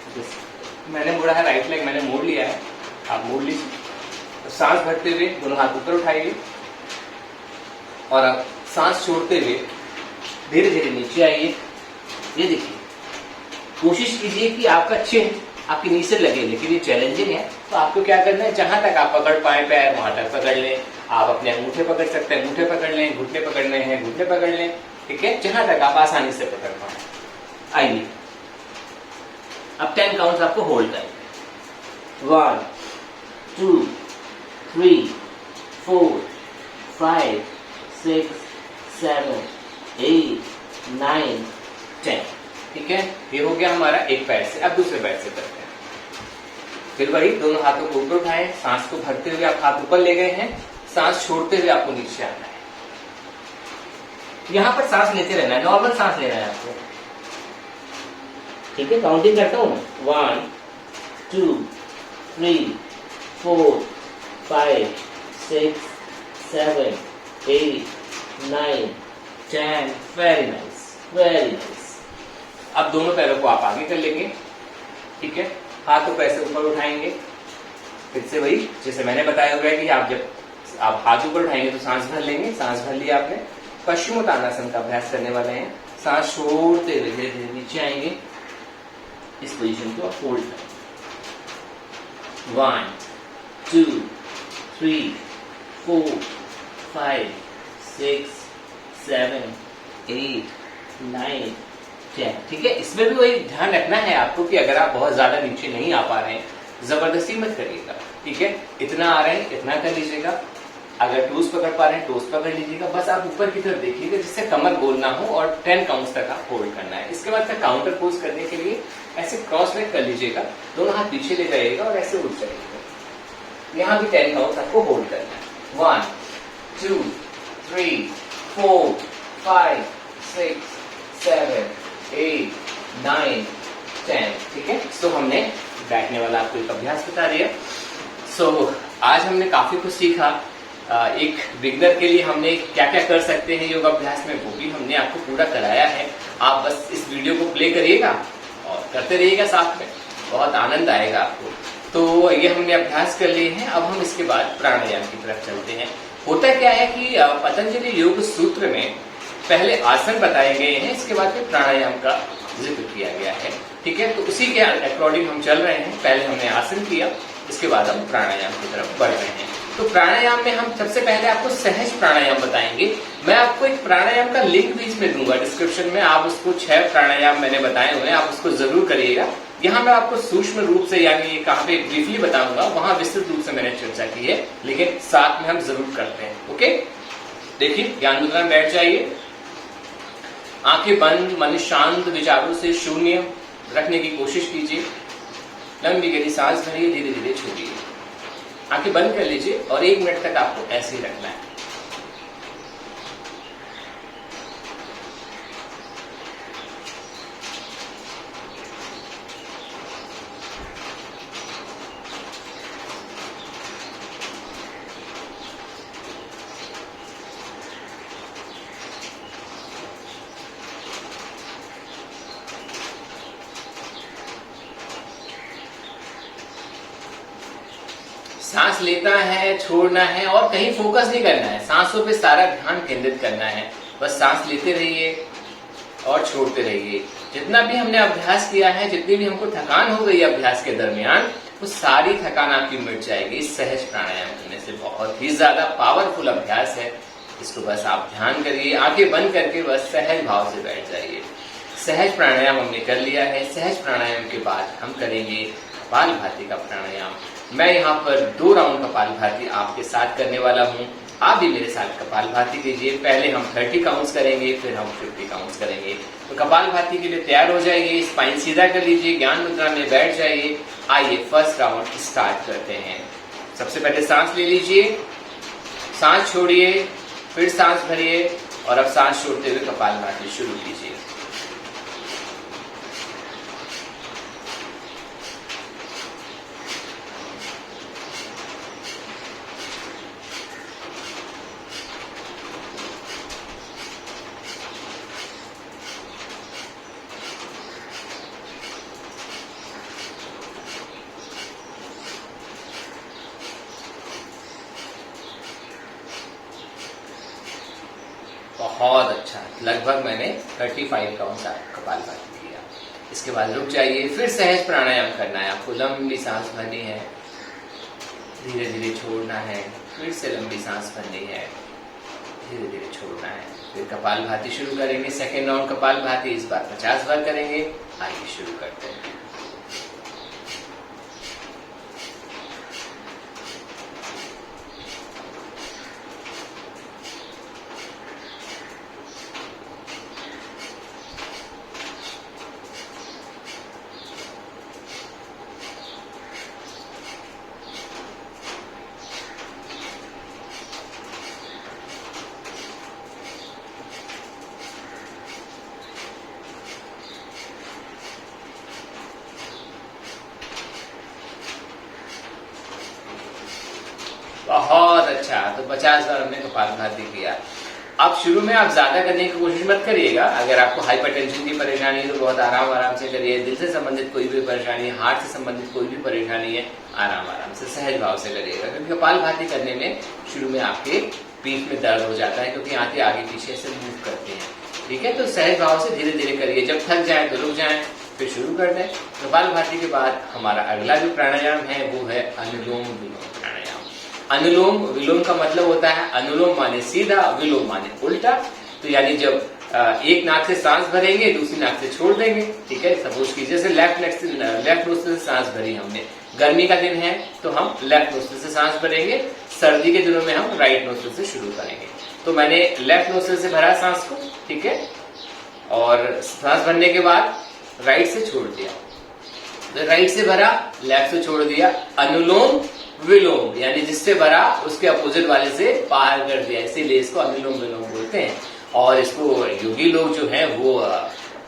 मैंने मोड़ा है राइट लेग, मैंने मोड़ लिया है, आप मोड़ लीजिए। तो सांस भरते हुए दोनों हाथ ऊपर उठाइए और अब सांस छोड़ते हुए धीरे धीरे नीचे आइए। ये देखिए, कोशिश कीजिए कि आपका चिन्ह आपके नीचे लगे, लेकिन ये चैलेंजिंग है। तो आपको क्या करना है, जहां तक आप पकड़ पाए पैर वहां तक पकड़ लें। आप अपने अंगूठे पकड़ सकते हैं, अंगूठे पकड़ लें, घुटने पकड़ने हैं घुटने पकड़ लें। ठीक है, जहां तक आप आसानी से पकड़ पाए। आइए अब 10 काउंट्स आपको होल्ड करें। 1 2 3 4 5 6 7 8 9 10। ठीक है, ये हो गया हमारा एक पैर से। अब दूसरे पैर से करते हैं। फिर वही दोनों हाथों को ऊपर उठाएं, सांस को भरते हुए आप हाथ ऊपर ले गए हैं, सांस छोड़ते हुए आपको नीचे आना है। यहां पर सांस लेते रहना है, नॉर्मल सांस लेना है आपको। ठीक है, काउंटिंग करता हूं। 1 2 3 4 5 6 7 8 9 10। Very nice, very nice. अब दोनों पैरों को आप आगे कर लेंगे। ठीक है, हाथों को ऐसे ऊपर उठाएंगे, फिर से वही जैसे मैंने बताया हुआ है कि आप जब आप हाथ ऊपर उठाएंगे तो सांस भर लेंगे, सांस भर लिया आपने। पश्चिमोत्तानासन का अभ्यास करने वाले हैं। सांस छोड़ते हुए धीरे धीरे नीचे आएंगे, इस पोजीशन को आप होल्ड करें। 1 2 3 4 5 6 7 8 9 10। ठीक है, इसमें भी वही ध्यान रखना है आपको कि अगर आप बहुत ज्यादा नीचे नहीं आ पा रहे हैं, जबरदस्ती मत करिएगा। ठीक है, इतना आ रहे हैं इतना कर लीजिएगा। अगर टोस पकड़ पा रहे हैं टोस पकड़ लीजिएगा, बस आप ऊपर की तरफ देखिएगा जिससे कमर गोल ना हो, और 10 काउंट्स तक आप होल्ड करना है। इसके बाद काउंटर पोज करने के लिए ऐसे क्रॉस लेग कर लीजिएगा, दोनों हाथ पीछे ले जाइएगा और ऐसे उठ जाइएगा। यहाँ भी 10 काउंट्स आपको होल्ड करना है। 1 2 3 4 5 6 7 8 9 10। ठीक है, सो हमने बैठने वाला आपको एक अभ्यास बता दिया। सो आज हमने काफी कुछ सीखा। एक बिगनर के लिए हमने क्या क्या कर सकते हैं योग अभ्यास में, वो भी हमने आपको पूरा कराया है। आप बस इस वीडियो को प्ले करिएगा और करते रहिएगा साथ में, बहुत आनंद आएगा आपको। तो ये हमने अभ्यास कर लिए हैं। अब हम इसके बाद प्राणायाम की तरफ चलते हैं। होता क्या है कि पतंजलि योग सूत्र में पहले आसन बताए गए हैं, इसके बाद फिर प्राणायाम का जिक्र किया गया है। ठीक है, तो उसी के अकॉर्डिंग हम चल रहे हैं। पहले हमने आसन किया, इसके बाद हम प्राणायाम की तरफ बढ़ रहे हैं। तो प्राणायाम में हम सबसे पहले आपको सहज प्राणायाम बताएंगे। मैं आपको एक प्राणायाम का लिंक भी इसमें दूंगा डिस्क्रिप्शन में, आप उसको 6 प्राणायाम मैंने बताए हुए हैं, आप उसको जरूर करिएगा। यहाँ मैं आपको सूक्ष्म रूप से यानी कहाँ पे ब्रीफली बताऊंगा, वहां विस्तृत रूप से मैंने चर्चा की है, लेकिन साथ में हम जरूर करते हैं। ओके, देखिए ज्ञान मुद्रा में बैठ जाइए, आंखें बंद, मन शांत, विचारों से शून्य रखने की कोशिश कीजिए। लंबी गहरी सांस भरिए, धीरे धीरे छोड़िए, आंखें बंद कर लीजिए और 1 मिनट तक आपको ऐसे ही रखना है। सांस लेता है, छोड़ना है और कहीं फोकस नहीं करना है, सांसों पे सारा ध्यान केंद्रित करना है। बस सांस लेते रहिए और छोड़ते रहिए। जितना भी हमने अभ्यास किया है, जितनी भी हमको थकान हो गई अभ्यास के दरमियान, वो सारी थकान आपकी मिट जाएगी इस सहज प्राणायाम करने से। बहुत ही ज्यादा पावरफुल अभ्यास है, इसको बस आप ध्यान करिए, आंखें बंद करके बस सहज भाव से बैठ जाइए। सहज प्राणायाम हमने कर लिया है। सहज प्राणायाम के बाद हम करेंगे कपालभाति का प्राणायाम। मैं यहाँ पर 2 राउंड कपालभाति आपके साथ करने वाला हूँ। आप भी मेरे साथ कपालभाति कीजिए। पहले हम 30 काउंट्स करेंगे, फिर हम 50 काउंट्स करेंगे। तो कपालभाति के लिए तैयार हो जाइए, स्पाइन सीधा कर लीजिए, ज्ञान मुद्रा में बैठ जाइए। आइए फर्स्ट राउंड स्टार्ट करते हैं। सबसे पहले सांस ले लीजिए, सांस छोड़िए, फिर सांस भरिए और अब सांस छोड़ते हुए कपालभाति शुरू कीजिए। बहुत अच्छा, लगभग मैंने 35 काउंट्स कपालभाति किया। इसके बाद रुक जाइए, फिर सहज प्राणायाम करना है आपको। लंबी सांस भरनी है, धीरे धीरे छोड़ना है, फिर से लंबी सांस भरनी है, धीरे धीरे छोड़ना है। फिर कपालभाति शुरू करेंगे। सेकेंड राउंड कपालभाति इस बार 50 बार करेंगे। आइए शुरू करते हैं। बहुत अच्छा, तो 50 बार हमने कपालभाति किया। आप शुरू में आप ज्यादा करने की कोशिश मत करिएगा। अगर आपको हाइपरटेंशन की परेशानी है तो बहुत आराम से करिए। दिल से संबंधित कोई भी परेशानी है, हार्ट से संबंधित कोई भी परेशानी है, आराम से सहज भाव से करिएगा। क्योंकि कपालभाति करने में शुरू में आपके पीठ में दर्द हो जाता है, क्योंकि हाथी आगे पीछे से मूव करते हैं। ठीक है, तो सहज भाव से धीरे धीरे करिए। जब थक जाए तो रुक जाए, फिर शुरू कर दें। कपालभाति के बाद हमारा अगला जो प्राणायाम है वो है अनुलोम विलोम प्राणायाम। अनुलोम विलोम का मतलब होता है, अनुलोम माने सीधा, विलोम माने उल्टा। तो यानी जब एक नाक से सांस भरेंगे, दूसरी नाक से छोड़ देंगे। ठीक है, सपोज कीजिए जैसे लेफ्ट नोस्ट्रिल से सांस भरी हमने, गर्मी का दिन है तो हम लेफ्ट नोस्ट्रिल से सांस भरेंगे, सर्दी के दिनों में हम राइट नोस्ट्रिल से शुरू करेंगे। तो मैंने लेफ्ट नोस्ट्रिल से भरा सांस को, ठीक है, और सांस भरने के बाद राइट से छोड़ दिया। तो राइट से भरा, लेफ्ट से छोड़ दिया। अनुलोम विलोम यानी जिससे भरा उसके अपोजिट वाले से बाहर कर दिया, इसीलिए इसको अनुलोम विलोम बोलते हैं। और इसको योगी लोग जो हैं वो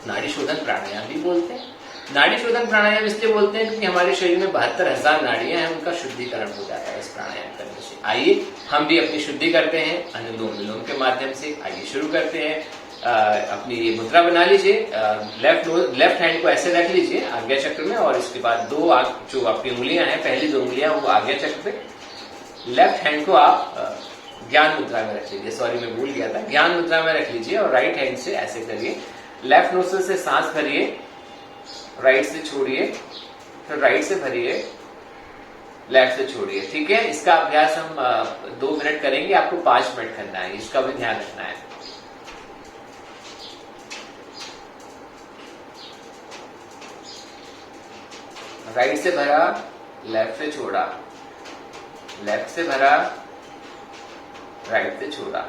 नाड़ी शोधन प्राणायाम भी बोलते हैं। नाड़ी शोधन प्राणायाम इसलिए बोलते हैं क्योंकि हमारे शरीर में 72,000 नाड़ियां हैं, उनका शुद्धिकरण हो जाता है इस प्राणायाम करने से। आइए हम भी अपनी शुद्धि करते हैं अनुलोम विलोम के माध्यम से। आइए शुरू करते हैं। अपनी ये मुद्रा बना लीजिए, लेफ्ट हैंड को ऐसे रख लीजिए आज्ञा चक्र में, और इसके बाद जो आपकी उंगलियां हैं, पहली 2 उंगलियां वो आज्ञा चक्र पे, लेफ्ट हैंड को आप ज्ञान मुद्रा में रख लीजिए। सॉरी मैं भूल गया था, ज्ञान मुद्रा में रख लीजिए और राइट हैंड से ऐसे करिए। लेफ्ट नोस्ट्रिल से सांस भरिए, राइट से छोड़िए, फिर राइट से भरिए, लेफ्ट से छोड़िए। ठीक है, इसका अभ्यास हम 2 मिनट करेंगे, आपको 5 मिनट करना है, इसका भी ध्यान रखना है। राइट से भरा, लेफ्ट से छोड़ा, लेफ्ट से भरा, राइट से छोड़ा।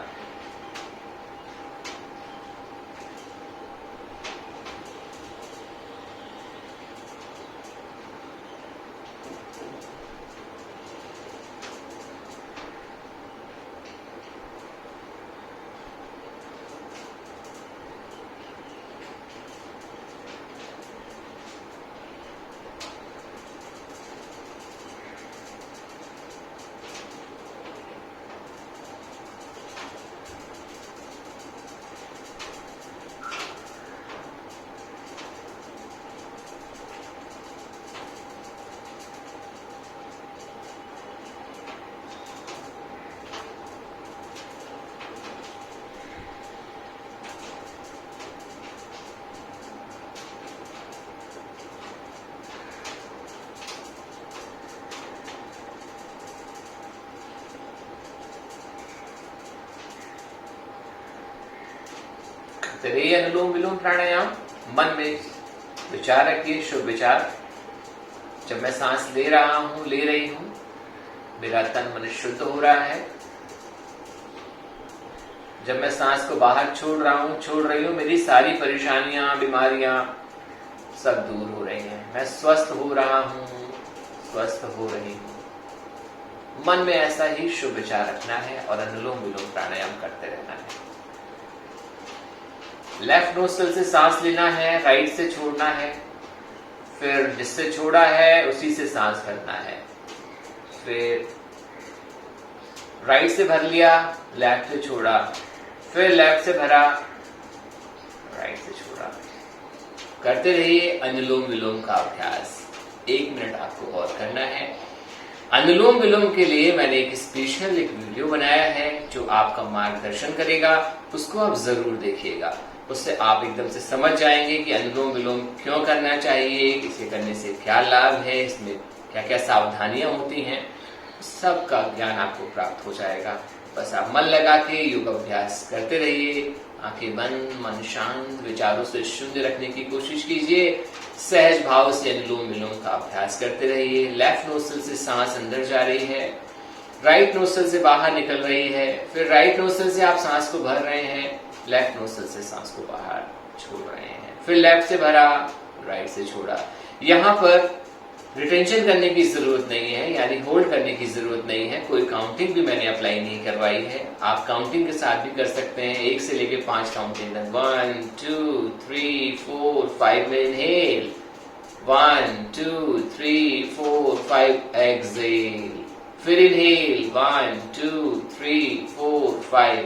रही अनुलोम विलोम प्राणायाम। मन में विचार रखिए, शुभ विचार। जब मैं सांस ले रहा हूं, ले रही हूं, मेरा तन मन शुद्ध हो रहा है। जब मैं सांस को बाहर छोड़ रहा हूं, छोड़ रही हूं, मेरी सारी परेशानियां, बीमारियां सब दूर हो रही हैं। मैं स्वस्थ हो रहा हूं, स्वस्थ हो रही हूं। मन में ऐसा ही शुभ विचार रखना है और अनुलोम विलोम प्राणायाम करते रहना है। लेफ्ट नोस्ट्रिल से सांस लेना है, राइट से छोड़ना है, फिर जिससे छोड़ा है उसी से सांस भरना है। फिर राइट से भर लिया, लेफ्ट से छोड़ा, फिर लेफ्ट से भरा, राइट से छोड़ा। करते रहिए अनुलोम विलोम का अभ्यास। 1 मिनट आपको और करना है। अनुलोम विलोम के लिए मैंने एक स्पेशल वीडियो बनाया है जो आपका मार्गदर्शन करेगा, उसको आप जरूर देखिएगा। उससे आप एकदम से समझ जाएंगे कि अनुलोम विलोम क्यों करना चाहिए, इसे करने से क्या लाभ है, इसमें क्या क्या सावधानियां होती हैं, सब का ज्ञान आपको प्राप्त हो जाएगा। बस आप मन लगा के योग अभ्यास करते रहिए। आंखें बंद, मन शांत, विचारों से शून्य रखने की कोशिश कीजिए। सहज भाव से अनुलोम विलोम का अभ्यास करते रहिए। लेफ्ट नोस्ट्रिल से सांस अंदर जा रही है, राइट नोस्ट्रिल से बाहर निकल रही है, फिर राइट नोस्ट्रिल से आप सांस को भर रहे हैं, लेफ्ट नोस्ट्रिल से सांस को बाहर छोड़ रहे हैं, फिर लेफ्ट से भरा, राइट से छोड़ा। यहाँ पर रिटेंशन करने की जरूरत नहीं है, यानी होल्ड करने की जरूरत नहीं है। कोई काउंटिंग भी मैंने अप्लाई नहीं करवाई है। आप काउंटिंग के साथ भी कर सकते हैं। 1 से लेके 5 काउंटिंग, 1 2 3 4 5 में इनहेल, 1 2 3 4 5 एक्सहेल, फिर इनहेल, 1 2 3 4 5,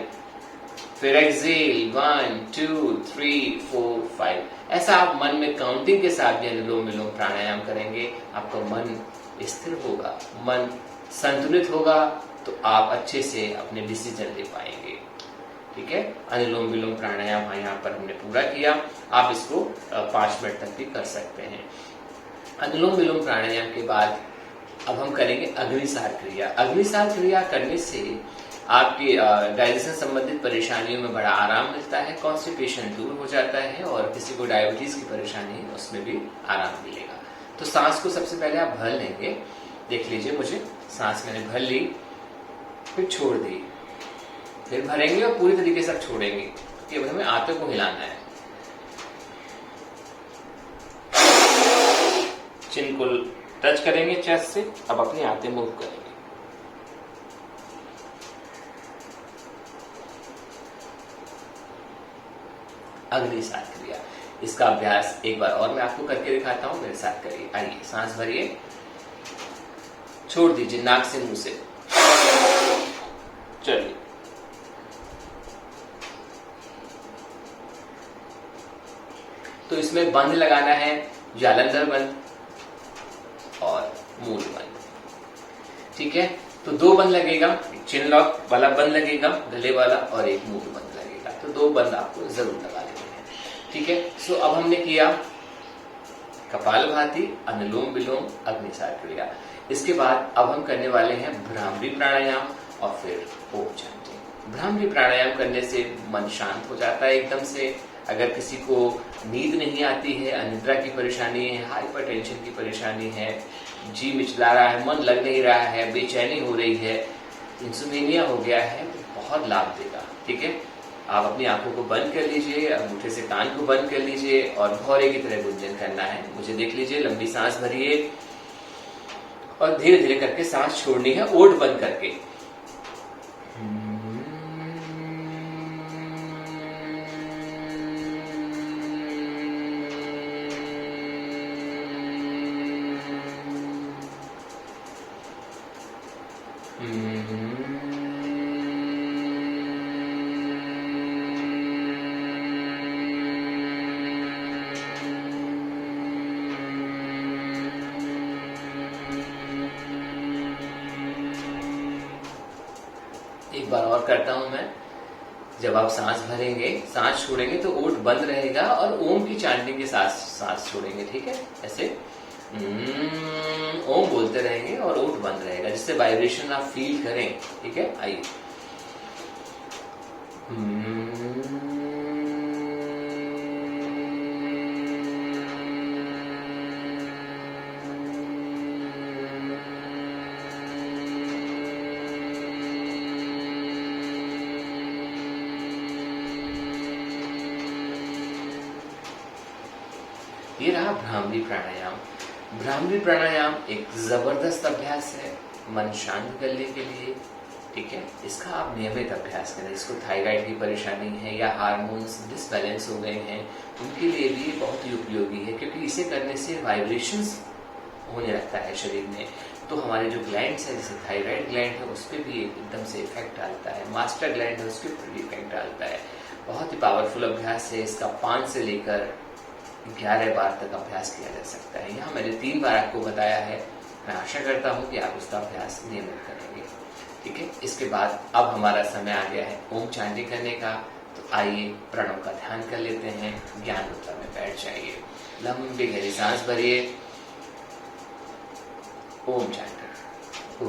फिर एक्सेल 1 2 3 4 5। ऐसा आप मन में काउंटिंग के साथ भी अनुलोम विलोम प्राणायाम करेंगे, आपका मन स्थिर होगा, मन संतुलित होगा, तो आप अच्छे से अपने डिसीजन ले पाएंगे। ठीक है, अनुलोम विलोम प्राणायाम यहाँ पर हमने पूरा किया। आप इसको 5 मिनट तक भी कर सकते हैं। अनुलोम विलोम प्राणायाम के बाद अब हम करेंगे अग्निसार क्रिया। अग्निसार क्रिया करने से आपके डाइजेशन संबंधित परेशानियों में बड़ा आराम मिलता है, कॉन्स्टिपेशन दूर हो जाता है, और किसी को डायबिटीज की परेशानी है उसमें भी आराम मिलेगा। तो सांस को सबसे पहले आप भर लेंगे। देख लीजिए, मुझे सांस मैंने भर ली, फिर छोड़ दी, फिर भरेंगे और पूरी तरीके से छोड़ेंगे। केवल हमें आंतों को हिलाना है, चिन को टच करेंगे चेस्ट से। अब अपनी आंतें मूव करेंगे। अग्निसार क्रिया, इसका अभ्यास एक बार और मैं आपको करके दिखाता हूं, मेरे साथ करिए। आइए, सांस भरिए, छोड़ दीजिए नाक से मुंह से। चलिए, तो इसमें बंद लगाना है, जालंधर बंद और मूल बंद। ठीक है, तो 2 बंद लगेगा, चिन लॉक वाला बंद लगेगा गले वाला, और एक मूल बंद लगेगा। तो 2 बंद आपको जरूर लगा लेने हैं। ठीक है, सो अब हमने किया कपालभाति, अनुलोम विलोम, अग्निसार क्रिया। इसके बाद अब हम करने वाले हैं भ्रामरी प्राणायाम और फिर ओम चैंटिंग। भ्रामरी प्राणायाम करने से मन शांत हो जाता है एकदम से। अगर किसी को नींद नहीं आती है, अनिद्रा की परेशानी है, हाइपरटेंशन की परेशानी है, जी मिचला रहा है, मन लग नहीं रहा है, बेचैनी हो रही है, इंसोमेनिया हो गया है, तो बहुत लाभ देगा। ठीक है, आप अपनी आंखों को बंद कर लीजिए, अंगूठे से कान को बंद कर लीजिए और भौरे की तरह गुंजन करना है। मुझे देख लीजिए, लंबी सांस भरिए और धीरे धीरे करके सांस छोड़नी है, ओठ बंद करके। एक बार और करता हूं मैं। जब आप सांस भरेंगे, सांस छोड़ेंगे तो ओठ बंद रहेगा और ओम की चांटिंग के साथ सांस छोड़ेंगे। ठीक है, ऐसे ओम बोलते रहेंगे और ओठ बंद रहेगा, जिससे वाइब्रेशन आप फील करें। ठीक है, आइए। ये रहा भ्रामरी प्राणायाम। भ्रामरी प्राणायाम एक जबरदस्त अभ्यास है मन शांत करने के लिए। ठीक है, इसका आप नियमित अभ्यास करें। इसको थायराइड की परेशानी है या हार्मोन्स डिसबैलेंस हो गए हैं, उनके लिए भी बहुत ही उपयोगी है, क्योंकि इसे करने से वाइब्रेशंस होने लगता है शरीर में। तो हमारे जो ग्लैंड्स है, जैसे थायराइड ग्लैंड है, उस पर भी एकदम से इफेक्ट डालता है। मास्टर ग्लैंड है, उसके ऊपर भी इफेक्ट डालता है। बहुत ही पावरफुल अभ्यास है। इसका 5 से लेकर 11 बार तक अभ्यास किया जा सकता है। यहाँ मैंने 3 बार आपको बताया है। मैं आशा करता हूँ कि आप उसका अभ्यास नियमित करेंगे। ठीक है, इसके बाद अब हमारा समय आ गया है ओम चैंटिंग करने का। तो आइए प्रणव का ध्यान कर लेते हैं। ज्ञान मुद्रा में बैठ जाइए, लंबी गहरी सांस भरिए, ओम चैंटिंग। ओ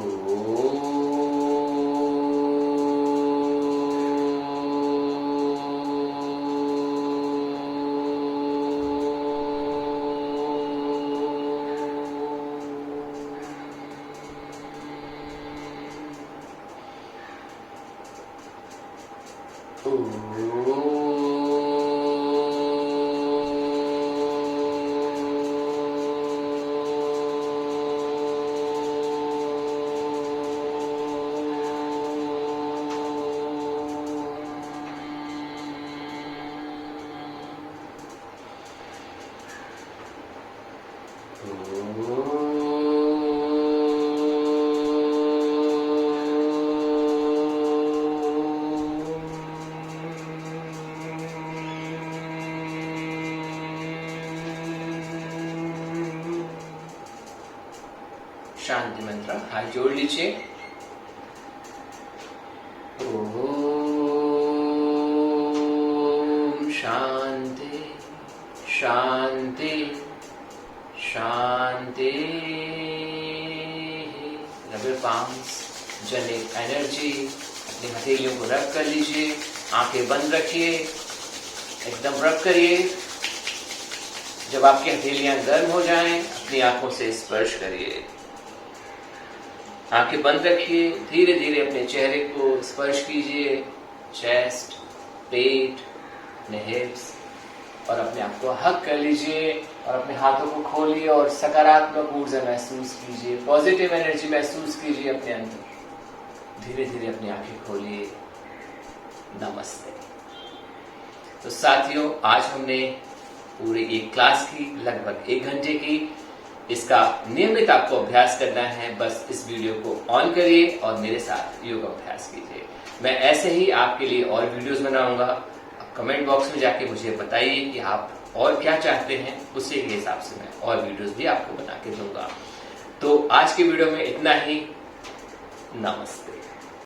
शांति मंत्र हाथ जोड़ लीजिए। ओम शांति शांति शांति। Rub your palms, generate energy. अपनी हथेलियों को रब कर लीजिए, आंखें बंद रखिए, एकदम रब करिए। जब आपकी हथेलियां गर्म हो जाएं, अपनी आंखों से स्पर्श करिए। आंखें बंद रखिए, धीरे धीरे अपने चेहरे को स्पर्श कीजिए, चेस्ट, पेट, अपने हिप्स, और अपने आप को हग कर लीजिए और अपने हाथों को खोलिए और सकारात्मक ऊर्जा महसूस कीजिए, पॉजिटिव एनर्जी महसूस कीजिए अपने अंदर। धीरे धीरे अपनी आंखें खोलिए। नमस्ते। तो साथियों, आज हमने पूरी एक क्लास की, लगभग 1 घंटे की। इसका नियमित आपको अभ्यास करना है। बस इस वीडियो को ऑन करिए और मेरे साथ योग अभ्यास कीजिए। मैं ऐसे ही आपके लिए और वीडियोस बनाऊंगा। आप कमेंट बॉक्स में जाके मुझे बताइए कि आप और क्या चाहते हैं, उसी के हिसाब से मैं और वीडियोस भी आपको बना के दूंगा। तो आज की वीडियो में इतना ही। नमस्ते।